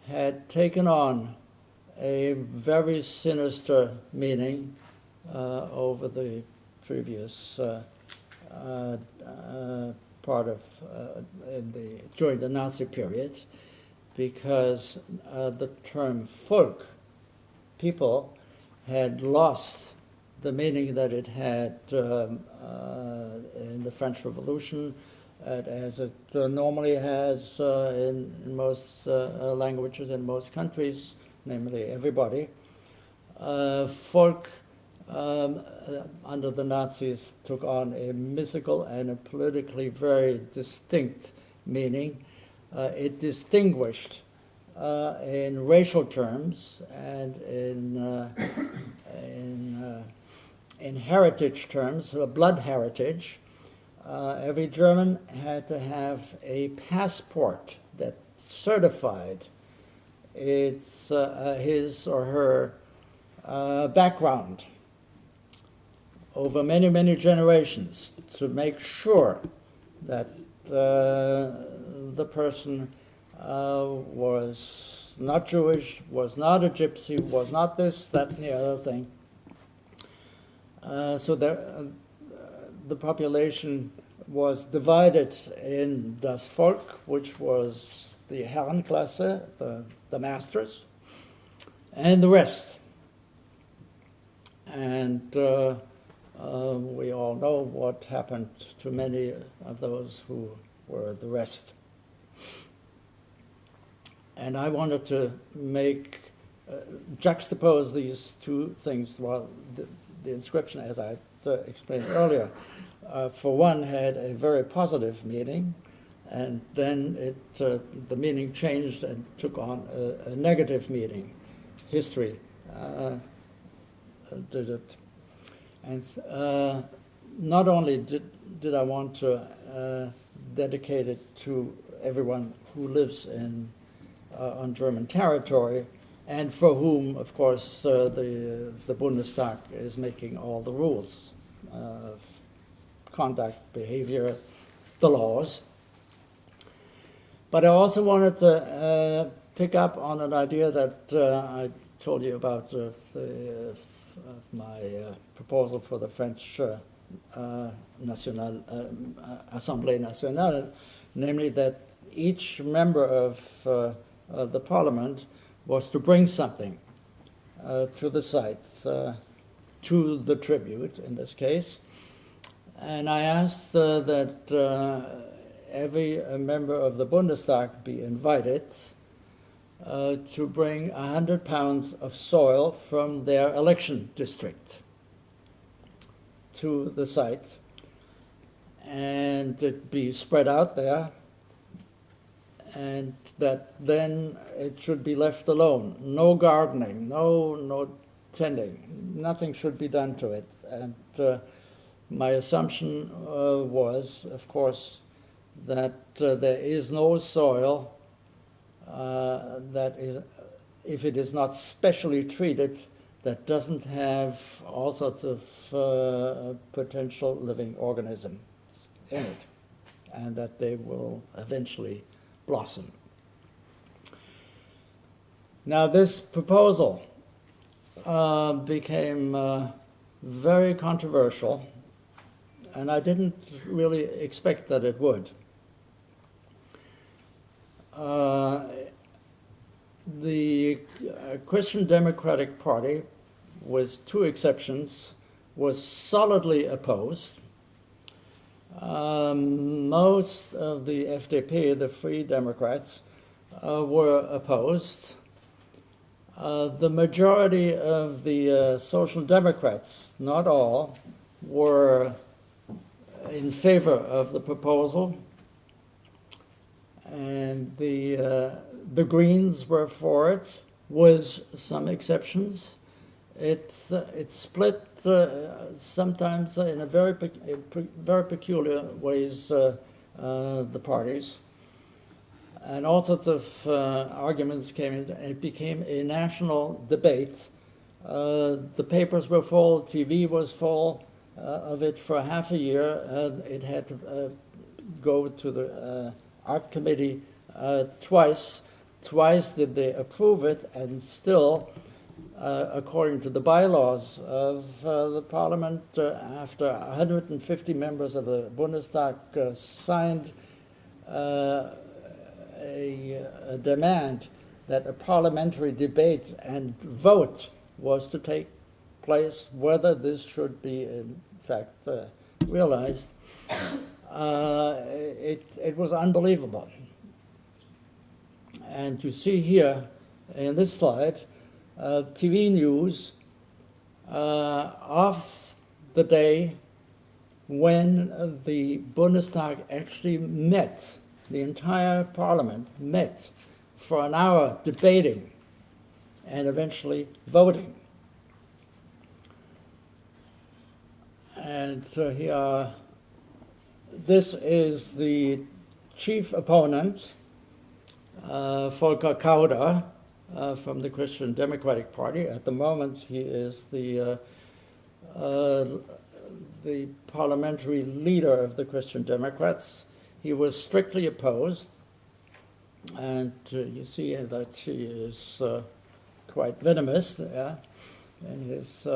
had taken on a very sinister meaning over the previous part of during the Nazi period, because the term Volk, people, had lost the meaning that it had in the French Revolution, as it normally has in most languages in most countries, namely everybody. Volk, under the Nazis, took on a mythical and a politically very distinct meaning. It distinguished in racial terms and in heritage terms, blood heritage. Every German had to have a passport that certified its his or her background over many, many generations, to make sure that the person was not Jewish, was not a gypsy, was not this, that, and the other thing. So the population was divided in das Volk, which was the Herrenklasse, the masters, and the rest. And we all know what happened to many of those who were the rest. And I wanted to juxtapose these two things. Well, the inscription, as I explained earlier, for one, had a very positive meaning, and then the meaning changed and took on a negative meaning. History did it And not only did I want to dedicate it to everyone who lives on German territory, and for whom, of course, the Bundestag is making all the rules, conduct, behavior, the laws. But I also wanted to pick up on an idea that I told you about of my proposal for the French Assemblée Nationale, namely that each member of the parliament was to bring something to the site, to the tribute in this case. And I asked that every member of the Bundestag be invited to bring 100 pounds of soil from their election district to the site, and it be spread out there, and that then it should be left alone. No gardening, no tending, nothing should be done to it. And my assumption was, of course, that there is no soil that is, if it is not specially treated, that doesn't have all sorts of potential living organisms in it, and that they will eventually blossom. Now, this proposal became very controversial, and I didn't really expect that it would. The Christian Democratic Party, with two exceptions, was solidly opposed. Most of the FDP, the Free Democrats, were opposed. The majority of the Social Democrats, not all, were in favor of the proposal, and the Greens were for it, with some exceptions. It split sometimes in a very peculiar ways the parties, and all sorts of arguments came in. It became a national debate. The papers were full, TV was full of it for half a year. It had to go to the art committee twice. Twice did they approve it, and still, according to the bylaws of the parliament, after 150 members of the Bundestag signed a demand that a parliamentary debate and vote was to take place, whether this should be in fact realized, it was unbelievable. And you see here in this slide, TV news of the day when the Bundestag actually met, the entire parliament met for an hour debating and eventually voting. And so here, this is the chief opponent, Volker Kauder, from the Christian Democratic Party. At the moment, he is the parliamentary leader of the Christian Democrats. He was strictly opposed, and you see that he is quite venomous there. And his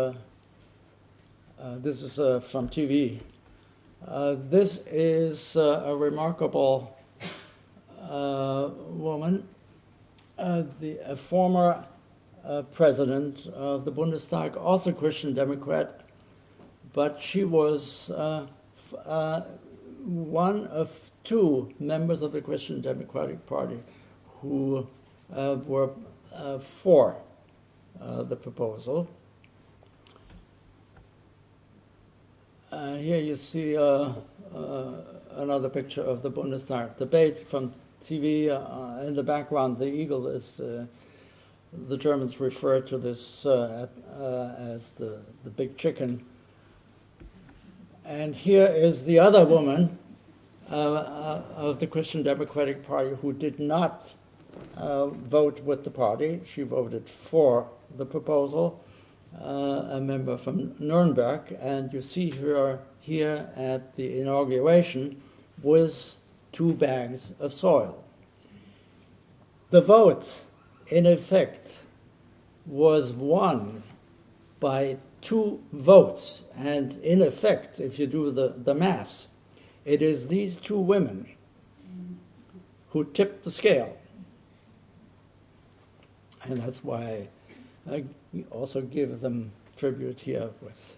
this is from TV. This is a remarkable woman, a former president of the Bundestag, also Christian Democrat, but she was one of two members of the Christian Democratic Party who were for the proposal. Here you see another picture of the Bundestag debate from TV. In the background, the eagle is, the Germans refer to this as the big chicken. And here is the other woman of the Christian Democratic Party who did not vote with the party. She voted for the proposal, a member from Nuremberg, and you see her here at the inauguration with 2 bags of soil. The vote, in effect, was won by 2 votes, and in effect, if you do the math, it is these 2 women who tipped the scale. And that's why I also give them tribute here with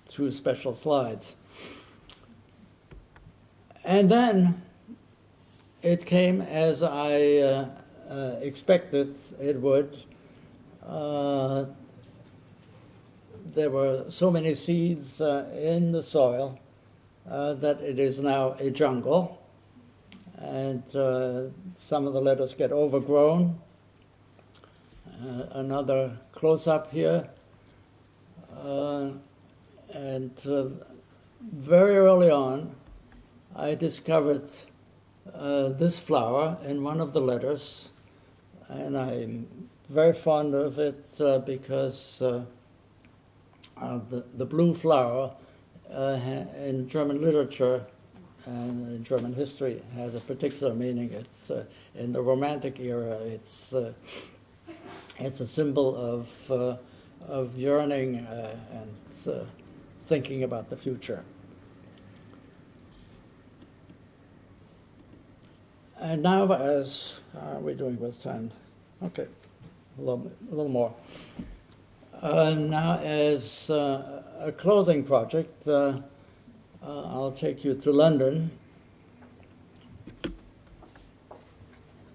2 special slides. And then it came as I expected it would. There were so many seeds in the soil that it is now a jungle. And some of the lettuce get overgrown. Another close-up here. And very early on, I discovered this flower in one of the letters, and I'm very fond of it because the blue flower in German literature and in German history has a particular meaning. It's in the Romantic era. It's a symbol of yearning and thinking about the future. And now, as we're doing with time, okay, a little more. Now, as a closing project, I'll take you to London.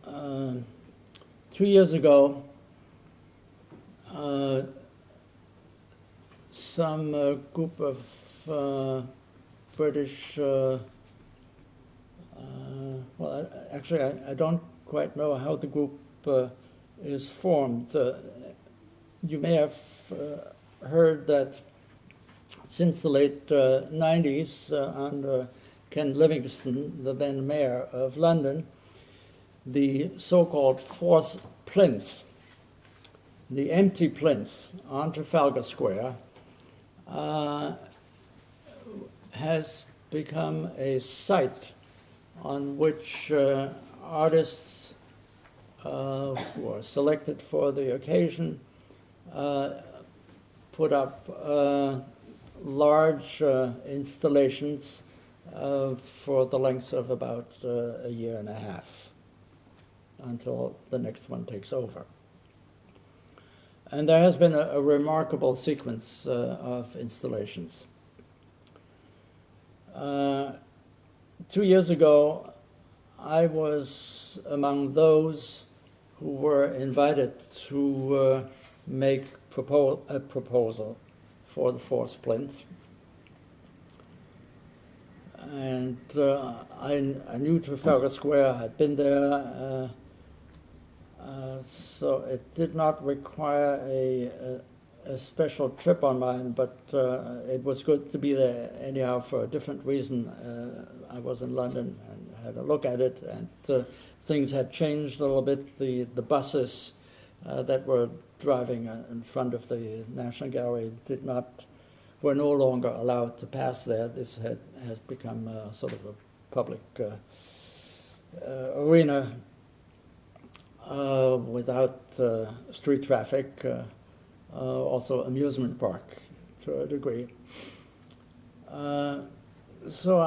2 years ago, some group of British, well, actually, I don't quite know how the group is formed. You may have heard that since the late 90s, under Ken Livingstone, the then mayor of London, the so-called fourth plinth, the empty plinth on Trafalgar Square, has become a site on which artists who are selected for the occasion put up large installations for the length of about a year and a half until the next one takes over. And there has been a remarkable sequence of installations. 2 years ago, I was among those who were invited to make a proposal for the fourth plinth. And I knew Trafalgar Square, I'd been there, so it did not require a special trip on mine, but it was good to be there anyhow for a different reason. I was in London and had a look at it, and things had changed a little bit. The buses that were driving in front of the National Gallery were no longer allowed to pass there. This has become sort of a public arena without street traffic, also amusement park to a degree. So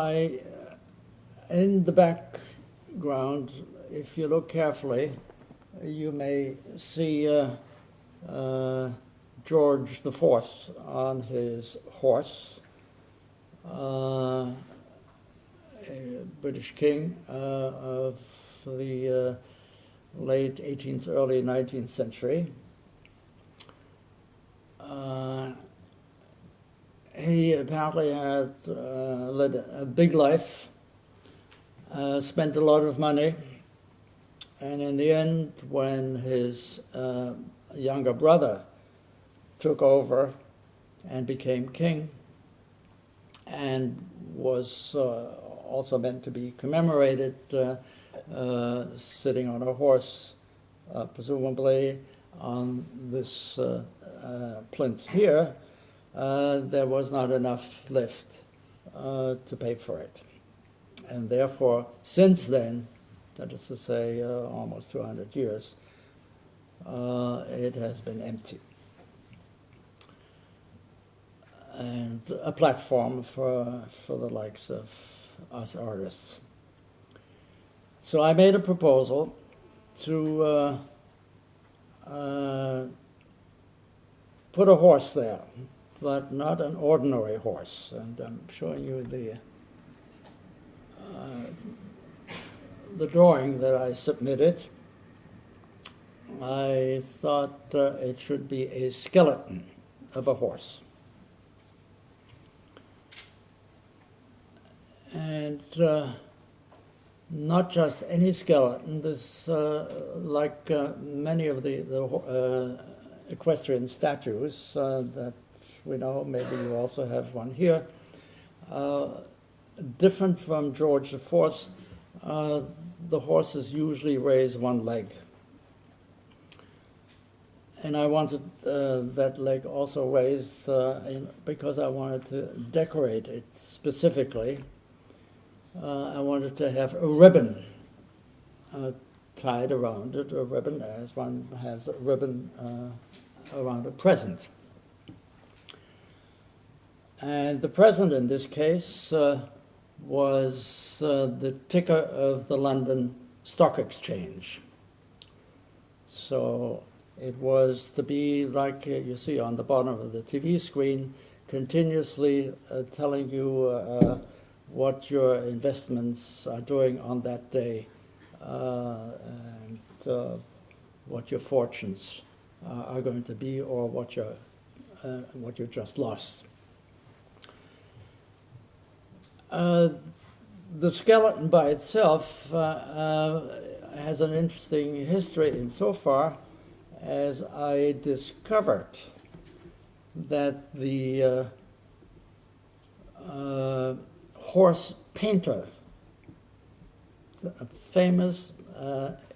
in the background, if you look carefully, you may see George IV on his horse, a British king of the late 18th, early 19th century. He apparently had led a big life, spent a lot of money, and in the end, when his younger brother took over and became king, and was also meant to be commemorated sitting on a horse, presumably on this plinth here. There was not enough lift to pay for it. And therefore, since then, that is to say almost 200 years, it has been empty. And a platform for the likes of us artists. So I made a proposal to put a horse there, but not an ordinary horse. And I'm showing you the drawing that I submitted. I thought it should be a skeleton of a horse. And not just any skeleton. This, like many of the equestrian statues that we know, maybe you also have one here, different from George IV, the horses usually raise one leg. And I wanted that leg also raised because I wanted to decorate it specifically. I wanted to have a ribbon tied around it, a ribbon as one has a ribbon around a present. And the present in this case was the ticker of the London Stock Exchange. So it was to be like you see on the bottom of the TV screen, continuously telling you what your investments are doing on that day and what your fortunes are going to be, or what you just lost. The skeleton by itself has an interesting history insofar as I discovered that the horse painter, a famous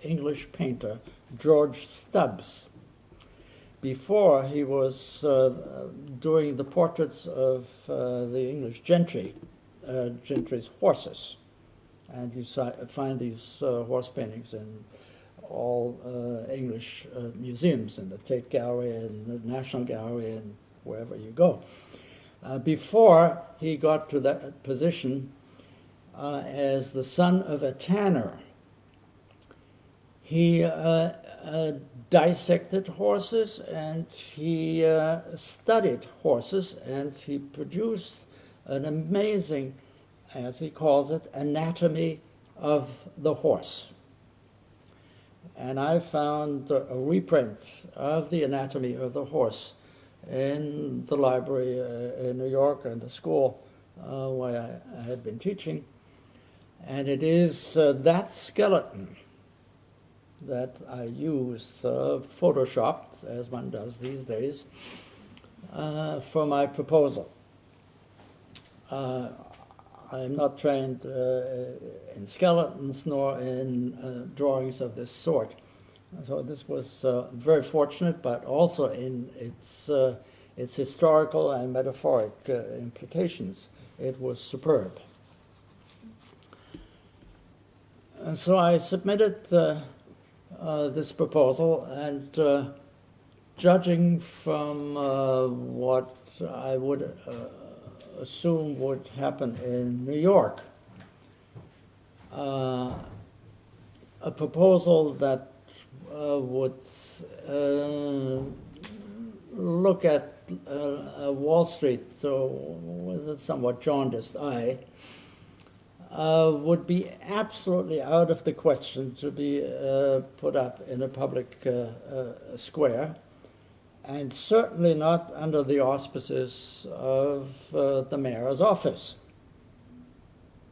English painter, George Stubbs, before he was doing the portraits of the English gentry's horses. And you find these horse paintings in all English museums, in the Tate Gallery and the National Gallery and wherever you go. Before he got to that position as the son of a tanner, he dissected horses and he studied horses, and he produced an amazing, as he calls it, anatomy of the horse. And I found a reprint of the anatomy of the horse in the library in New York and the school where I had been teaching. And it is that skeleton that I used, photoshopped, as one does these days, for my proposal. I'm not trained in skeletons nor in drawings of this sort. So this was very fortunate, but also in its historical and metaphoric implications, it was superb. And so I submitted this proposal, and judging from what I would assume would happen in New York, a proposal that would look at Wall Street, so with a somewhat jaundiced eye, would be absolutely out of the question to be put up in a public square, and certainly not under the auspices of the mayor's office.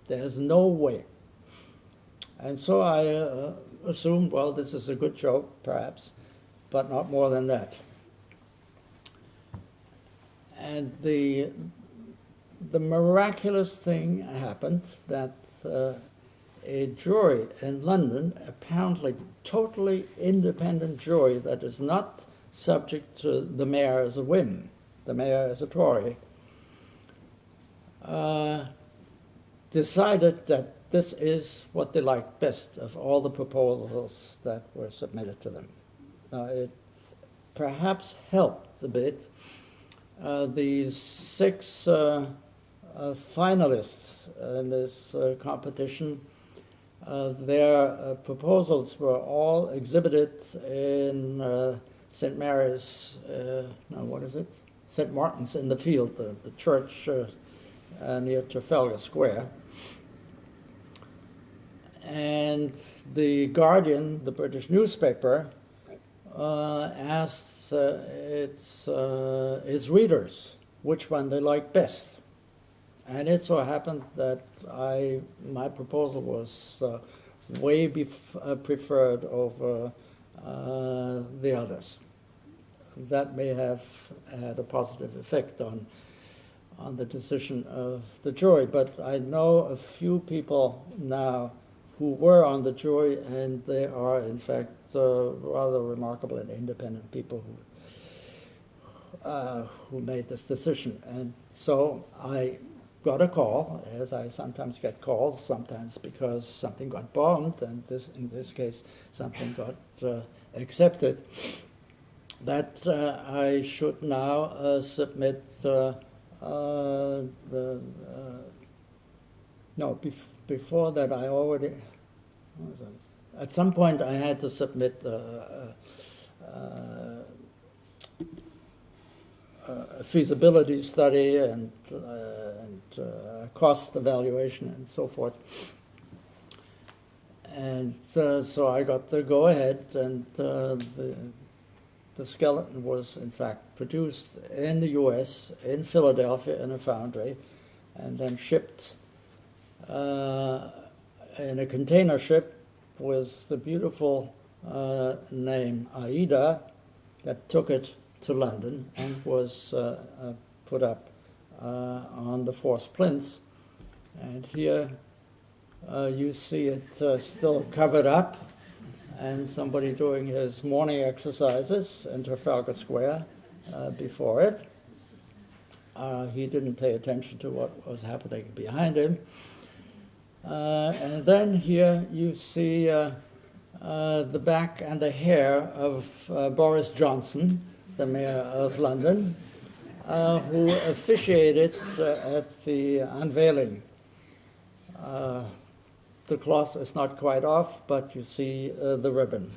There's no way. And so I assumed, well, this is a good joke, perhaps, but not more than that. And the the miraculous thing happened that a jury in London, apparently totally independent jury that is not subject to the mayor's whim, the mayor is a Tory, decided that this is what they liked best of all the proposals that were submitted to them. It perhaps helped a bit. These 6 finalists in this competition, their proposals were all exhibited in St. Mary's, St. Martin's in the Field, the church near Trafalgar Square. And the Guardian, the British newspaper, asked its readers which one they liked best. And it so happened that my proposal was way preferred over the others. That may have had a positive effect on the decision of the jury, but I know a few people now who were on the jury, and they are, in fact, rather remarkable and independent people who made this decision. And so I got a call, as I sometimes get calls, sometimes because something got bombed, and in this case, something got accepted, that I should now submit before that I already, at some point I had to submit a feasibility study and cost evaluation and so forth. And so I got the go-ahead, and the skeleton was in fact produced in the US, in Philadelphia, in a foundry, and then shipped in a container ship with the beautiful name Aida, that took it to London and was put up on the 4th plinth. And here you see it still covered up, and somebody doing his morning exercises in Trafalgar Square before it. He didn't pay attention to what was happening behind him. And then here you see the back and the hair of Boris Johnson, the mayor of London, who officiated at the unveiling. The cloth is not quite off, but you see the ribbon.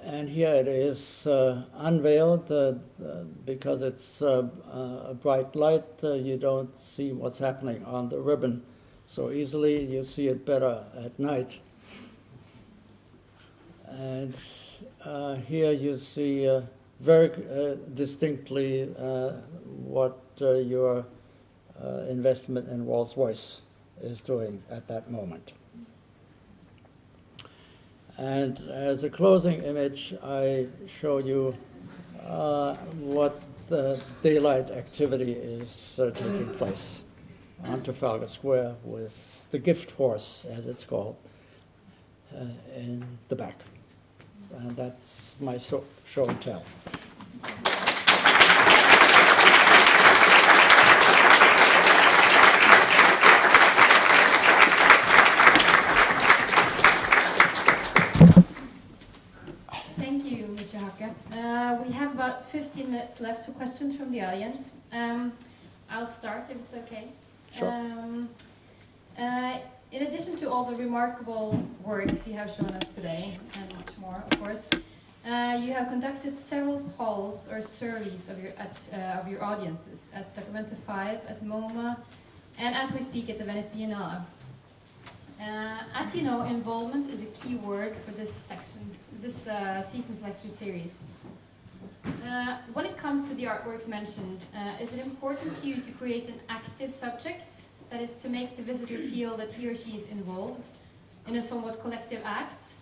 And here it is unveiled. Because it's a bright light, you don't see what's happening on the ribbon so easily. You see it better at night. And here you see very distinctly what your investment in Rolls-Royce is doing at that moment. And as a closing image, I show you what the daylight activity is taking place on Trafalgar Square with the gift horse, as it's called, in the back. And that's my show and tell. Thank you, Mr. Haacke. We have about 15 minutes left for questions from the audience. I'll start, if it's okay. Sure. In addition to all the remarkable works you have shown us today, and much more, of course, you have conducted several polls or surveys of your audiences at Documenta 5, at MoMA, and as we speak at the Venice Biennale. As you know, involvement is a key word for this season's lecture series. When it comes to the artworks mentioned, is it important to you to create an active subject, that is, to make the visitor feel that he or she is involved in a somewhat collective act?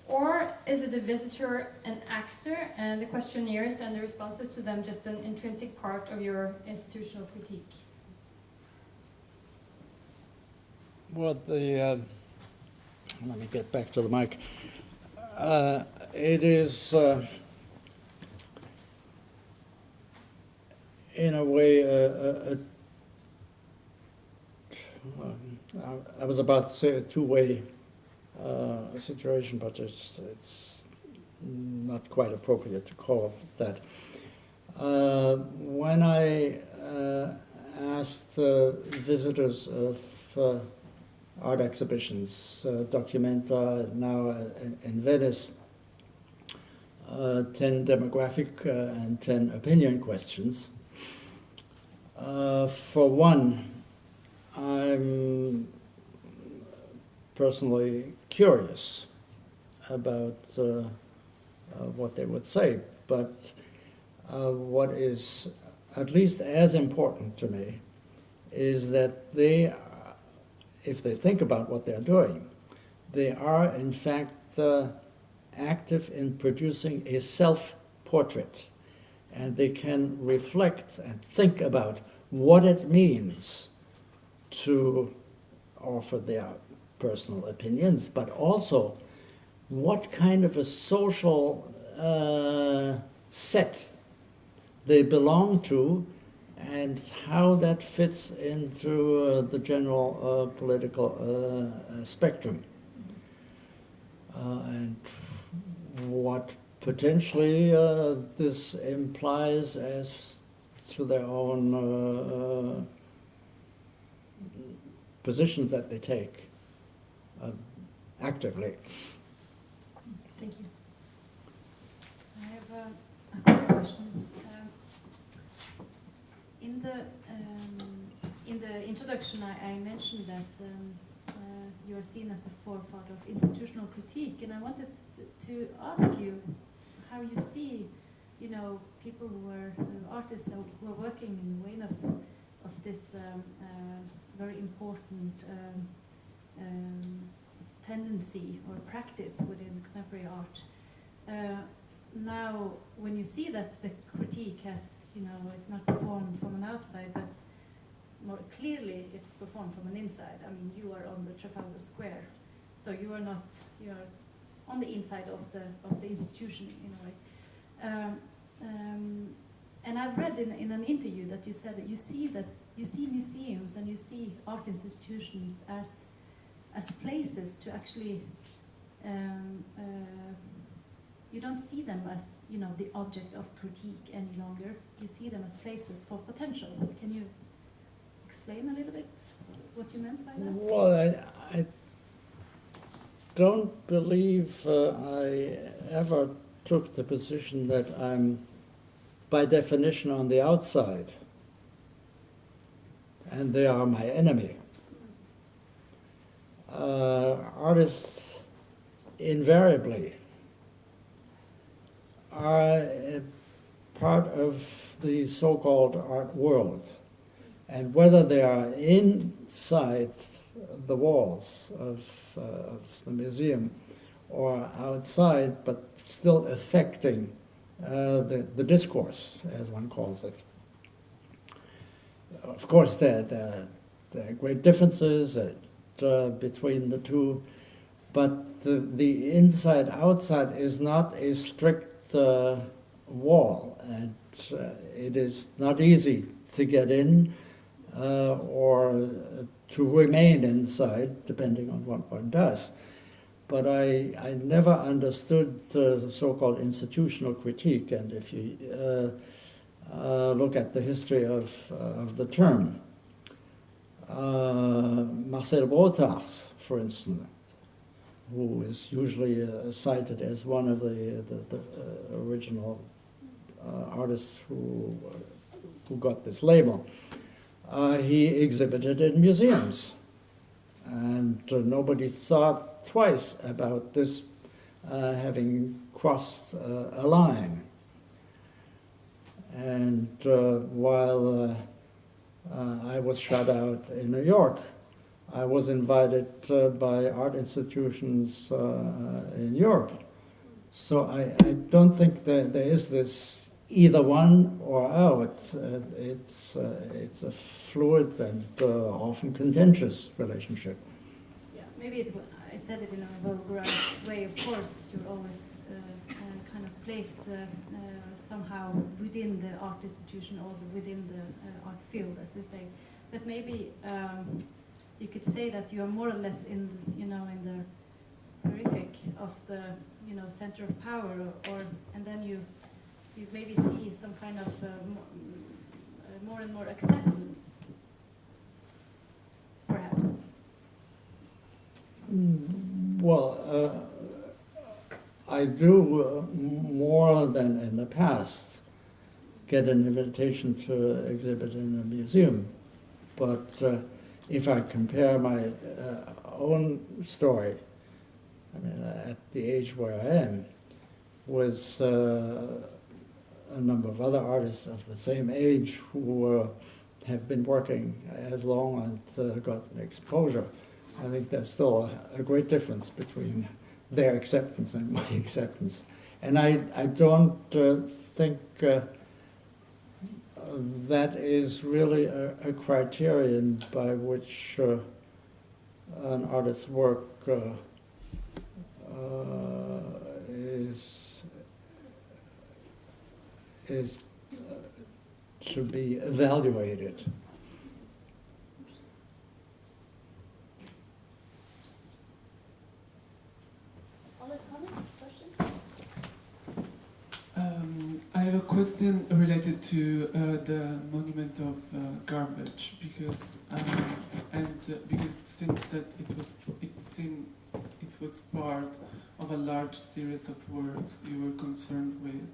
Or is it a visitor, an actor, and the questionnaires and the responses to them just an intrinsic part of your institutional critique? Well, let me get back to the mic. It is, in a way, I was about to say a two-way situation, but it's not quite appropriate to call it that. When I asked visitors of art exhibitions, Documenta now in Venice, 10 demographic and 10 opinion questions. For one, I'm personally curious about what they would say, but what is at least as important to me is that they, if they think about what they're doing, they are in fact active in producing a self-portrait, and they can reflect and think about what it means to offer their personal opinions, but also what kind of a social set they belong to and how that fits into the general political spectrum. And what potentially this implies as to their own positions that they take actively. Thank you. I have a quick question. In the introduction, I mentioned that you're seen as the forefront of institutional critique, and I wanted to ask you how you see, people who are artists who are working in the way of this very important tendency or practice within contemporary art. Now, when you see that the critique has, it's not performed from an outside, but more clearly it's performed from an inside. I mean, you are on the Trafalgar Square, so you are not, you are on the inside of the institution in a way. And I've read in an interview that you said that you see museums and you see art institutions as places to actually. You don't see them as the object of critique any longer. You see them as places for potential. Can you explain a little bit what you meant by that? Well, I don't believe I ever took the position that I'm, by definition, on the outside, and they are my enemy. Artists invariably are a part of the so-called art world. And whether they are inside the walls of the museum or outside, but still affecting the discourse, as one calls it. Of course, there are great differences between the two, but the inside-outside is not a strict wall, and it is not easy to get in or to remain inside, depending on what one does. But I never understood the so-called institutional critique, and if you look at the history of the term, Marcel Brotars, for instance, who is usually cited as one of the original artists who got this label. He exhibited in museums, and nobody thought twice about this having crossed a line. And while I was shut out in New York, I was invited by art institutions in Europe. So I don't think that there is this either one or out. It's a fluid and often contentious relationship. Yeah, maybe I said it in a vulgarized way. Of course, you're always kind of placed somehow within the art institution or within the art field, as you say. But maybe you could say that you are more or less in the, in the horrific of the center of power, and then you maybe see some kind of more and more acceptance, perhaps. Well, I do more than in the past get an invitation to exhibit in a museum, but if I compare my own story, I mean, at the age where I am, with a number of other artists of the same age who have been working as long and gotten exposure, I think there's still a great difference between their acceptance and my acceptance. And I don't think that is really a criterion by which an artist's work is to be evaluated. Other comments, questions? I have a question related to the monument of garbage, because because it seems that it was part of a large series of works you were concerned with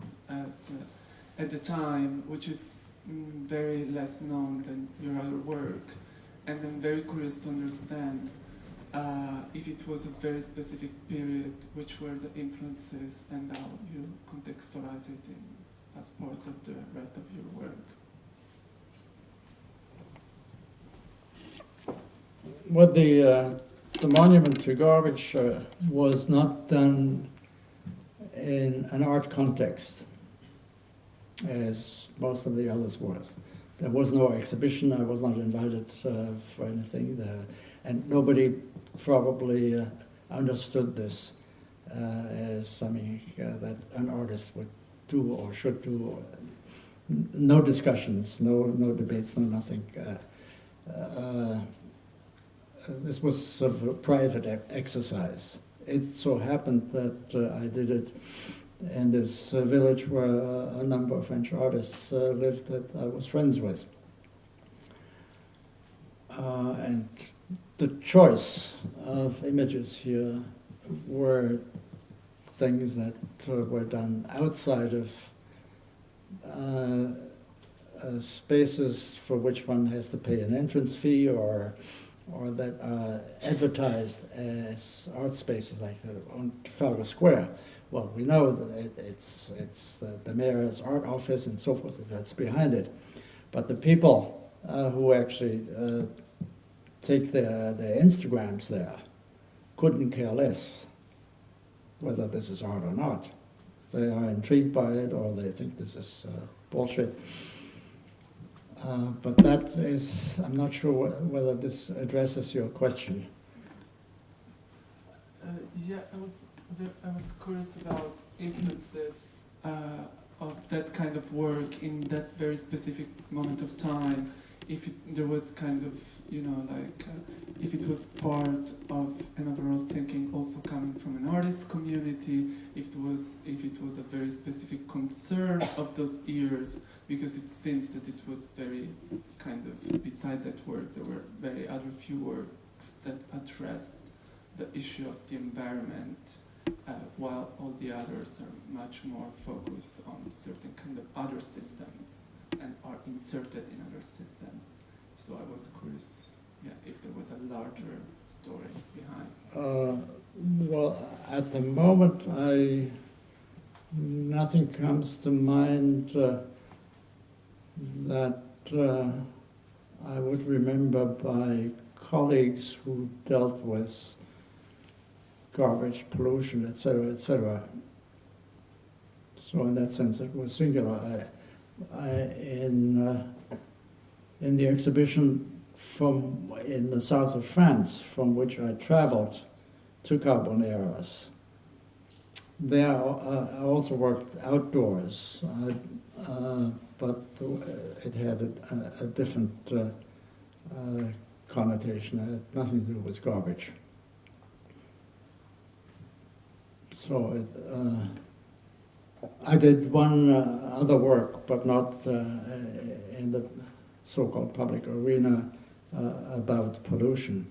at the time, which is very less known than your other work, and I'm very curious to understand if it was a very specific period, which were the influences, and how you contextualize it as part of the rest of your work. Well, the monument to garbage was not done in an art context, as most of the others were. There was no exhibition. I was not invited for anything there, and nobody probably understood this as something that an artist would do or should do. No discussions, no debates, no nothing. This was sort of a private exercise. It so happened that I did it in this village where a number of French artists lived that I was friends with. And the choice of images here were things that were done outside of spaces for which one has to pay an entrance fee, or that are advertised as art spaces, like on Trafalgar Square. Well, we know that it's the mayor's art office and so forth that's behind it, but the people who actually take their Instagrams there couldn't care less whether this is art or not. They are intrigued by it, or they think this is bullshit. But that is, I'm not sure whether this addresses your question. Yeah, I was curious about influences of that kind of work in that very specific moment of time. If there was kind of, if it was part of an overall thinking also coming from an artist community, if it was a very specific concern of those years, because it seems that it was very kind of, beside that work, there were very other few works that addressed the issue of the environment, while all the others are much more focused on certain kind of other systems and are inserted in other systems. So I was curious, if there was a larger story behind. Well, at the moment, nothing comes to mind that I would remember by colleagues who dealt with garbage, pollution, etc., etc. So in that sense, it was singular. In the exhibition in the south of France, from which I traveled to Carboneras, there I also worked outdoors, but it had a different connotation. It had nothing to do with garbage. So I did one other work, but not in the so-called public arena about pollution,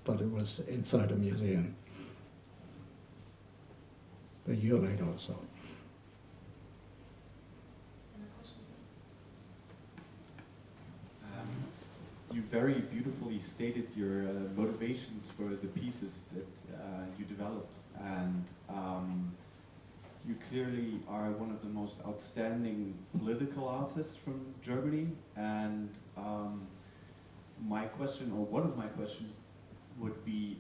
but it was inside a museum. A year later or so. You very beautifully stated your motivations for the pieces that you developed, and you clearly are one of the most outstanding political artists from Germany. And my question, or one of my questions, would be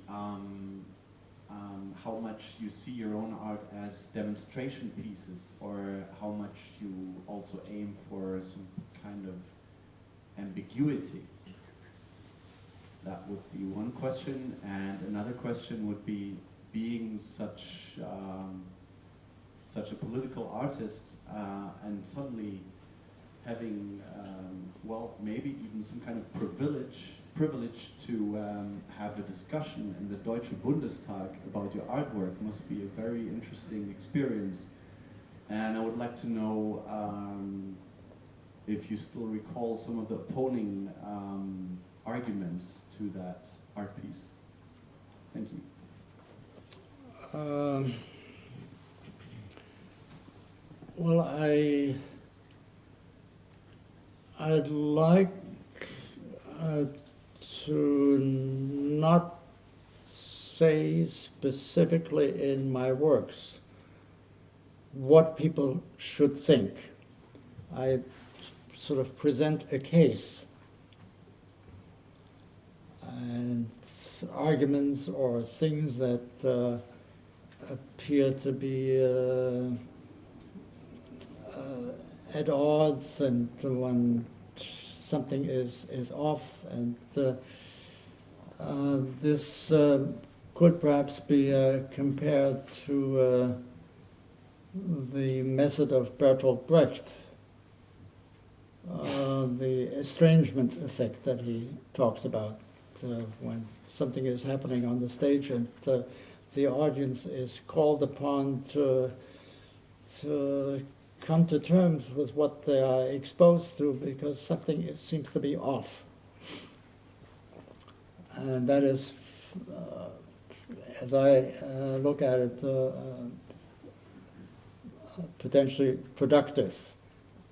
how much you see your own art as demonstration pieces, or how much you also aim for some kind of ambiguity. That would be one question, and another question would be, being such a political artist and suddenly having, well, maybe even some kind of privilege to have a discussion in the Deutsche Bundestag about your artwork must be a very interesting experience. And I would like to know if you still recall some of the opposing arguments to that art piece. Thank you. Well, I'd like to not say specifically in my works what people should think. I sort of present a case and arguments or things that appear to be at odds, and when something is off, and this could perhaps be compared to the method of Bertolt Brecht, the estrangement effect that he talks about. When something is happening on the stage and the audience is called upon to come to terms with what they are exposed to, because something seems to be off. And that is, as I look at it, potentially productive.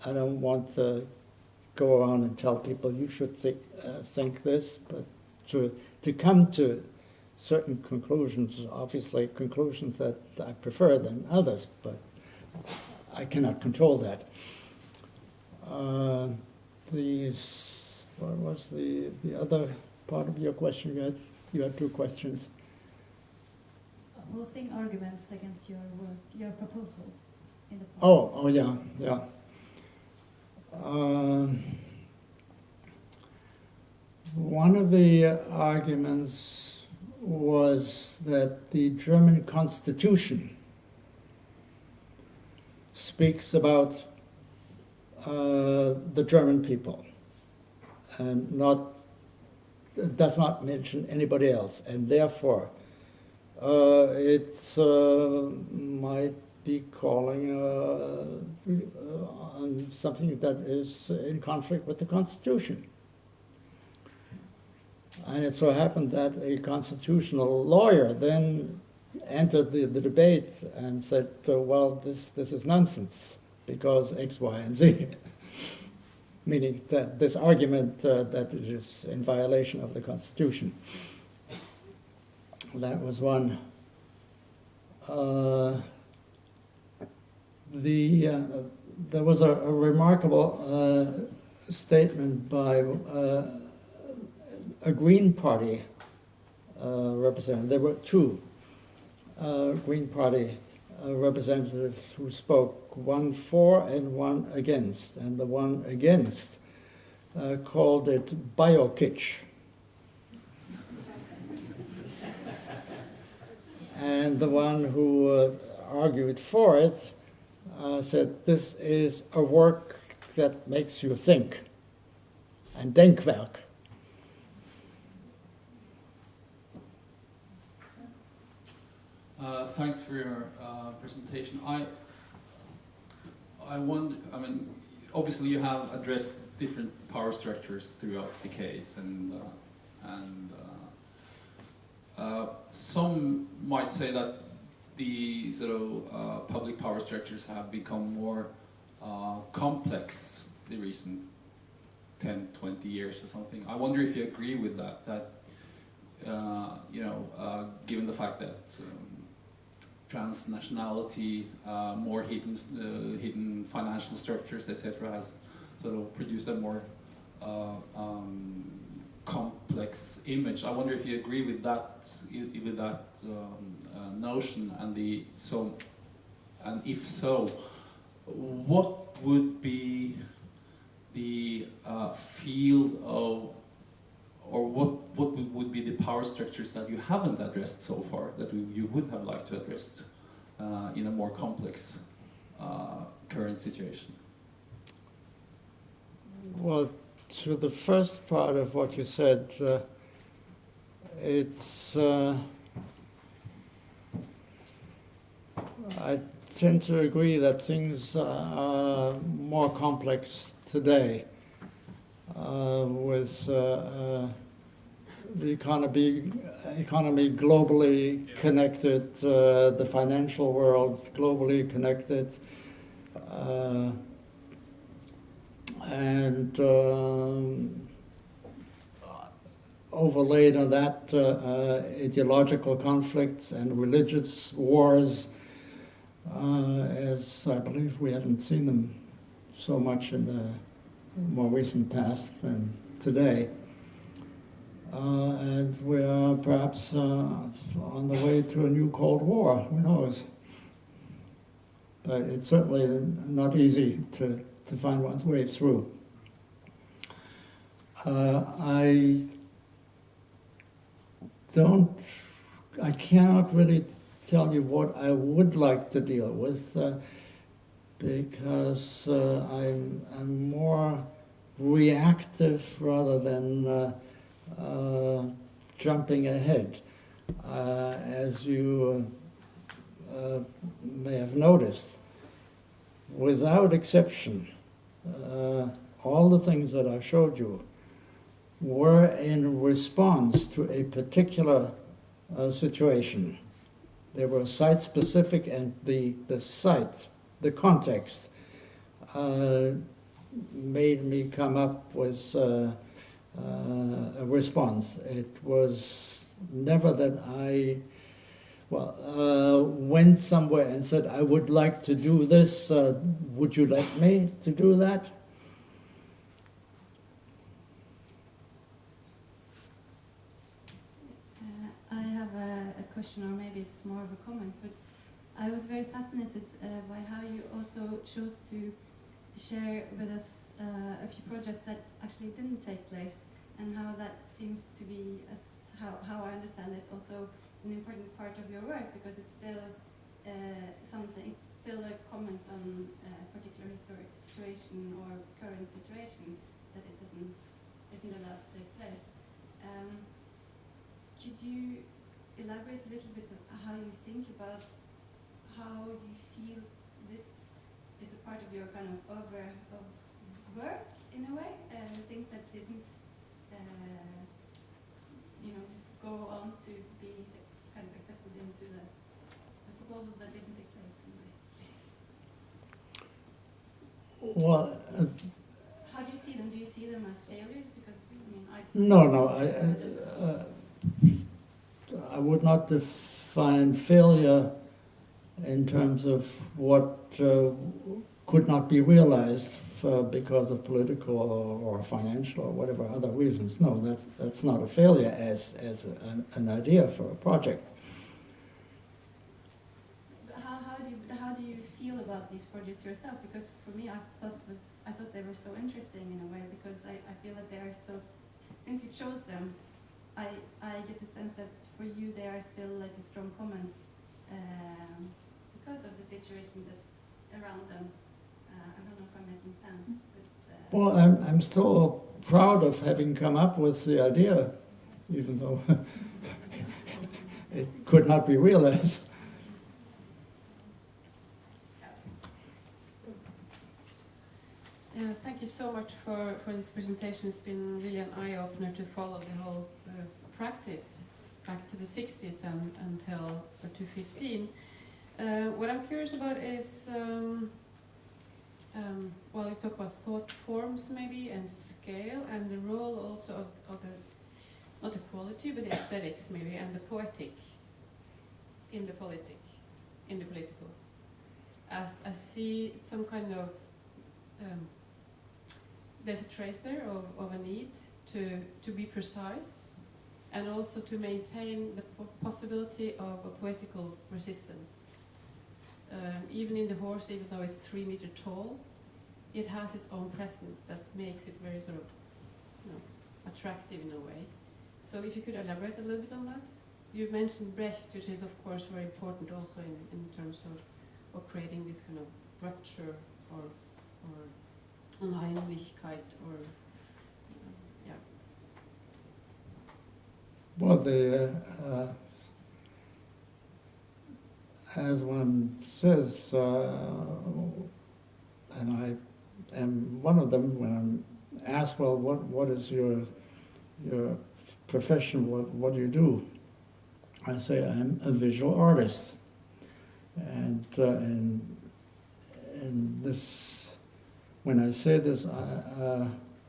I don't want to go around and tell people you should think this, but to come to certain conclusions, obviously conclusions that I prefer than others, but I cannot control that. What was the other part of your question? You had two questions. Opposing arguments against your work, your proposal in the Oh yeah. One of the arguments was that the German Constitution speaks about the German people and does not mention anybody else, and therefore it might be calling on something that is in conflict with the Constitution. And it so happened that a constitutional lawyer then entered the debate and said, well, this is nonsense, because X, Y, and Z. Meaning that this argument that it is in violation of the Constitution. That was one. There was a remarkable statement by a Green Party representative. There were two Green Party representatives who spoke, one for and one against. And the one against called it bio-kitsch. And the one who argued for it said, this is a work that makes you think. Ein Denkwerk. Thanks for your presentation. I wonder, I mean, obviously you have addressed different power structures throughout decades, and some might say that the sort of public power structures have become more complex the recent 10, 20 years or something. I wonder if you agree with that, you know, given the fact that transnationality, more hidden financial structures, etc., has sort of produced a more complex image. I wonder if you agree with that notion, and and if so, what would be the field of, or what would be the power structures that you haven't addressed so far that you would have liked to address in a more complex current situation? Well, to the first part of what you said, it's I tend to agree that things are more complex today with the economy globally connected, the financial world globally connected, and overlaid on that ideological conflicts and religious wars, as I believe we haven't seen them so much in the more recent past than today. And we are perhaps on the way to a new Cold War, who knows? But it's certainly not easy to find one's way through. I cannot really tell you what I would like to deal with because I'm more reactive rather than jumping ahead. As you may have noticed, without exception, all the things that I showed you were in response to a particular situation. They were site-specific, and the site, the context, made me come up with a response. It was never that I went somewhere and said, I would like to do this, would you let me to do that? I have a question, or maybe it's more of a comment, but I was very fascinated by how you also chose to share with us a few projects that actually didn't take place, and how that seems to be, as how I understand it, also an important part of your work, because it's still something, it's still a comment on a particular historic situation or current situation, that it isn't allowed to take place. Could you elaborate a little bit of how you think about how you feel this is a part of your kind of work in a way, things that didn't go on to be kind of accepted into the proposals that didn't take place in a way? Well, how do you see them? Do you see them as failures? Because I would not define failure in terms of what could not be realized. because of political or financial or whatever other reasons. No, that's not a failure as an idea for a project. How do you feel about these projects yourself? Because for me, I thought they were so interesting in a way, because I feel that they are so. Since you chose them, I get the sense that for you they are still like a strong comment because of the situation that around them. I don't know if I'm making sense. But, Well, I'm still proud of having come up with the idea, even though it could not be realized. Thank you so much for this presentation. It's been really an eye-opener to follow the whole practice back to the 60s and until 2015. What I'm curious about is, well, you talk about thought forms maybe and scale and the role also of the, not the quality, but the aesthetics maybe, and the poetic in the political. As I see some kind of there's a trace there of a need to be precise and also to maintain the possibility of a poetical resistance. Even in the horse, even though it's 3 meters tall, it has its own presence that makes it very sort of, attractive in a way. So if you could elaborate a little bit on that. You mentioned Brecht, which is of course very important also in terms of creating this kind of rupture or Unheimlichkeit or yeah. Well, as one says, and I am one of them, when I'm asked, well, what is your profession? What do you do? I say I'm a visual artist, and this. When I say this,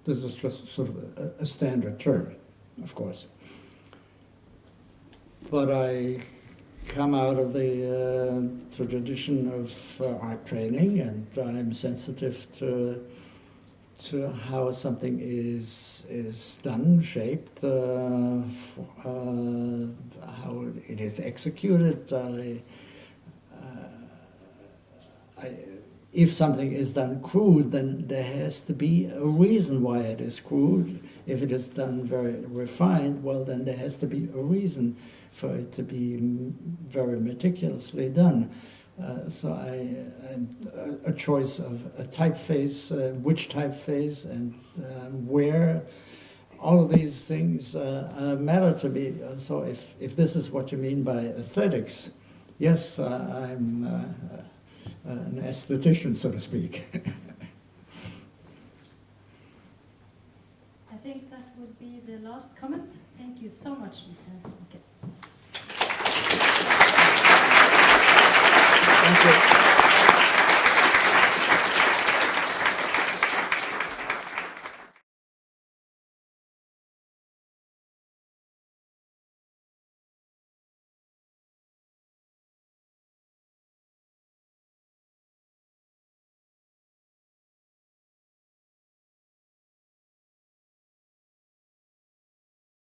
this is just sort of a standard term, of course. But I come out of the tradition of art training, and I'm sensitive to how something is done, shaped, how it is executed. If something is done crude, then there has to be a reason why it is crude. If it is done very refined, well, then there has to be a reason for it to be very meticulously done. So a choice of a typeface, which typeface, and where, all of these things matter to me. So if this is what you mean by aesthetics, yes, I'm an aesthetician, so to speak. I think that would be the last comment. Thank you so much, Mr. Haacke. Thank you.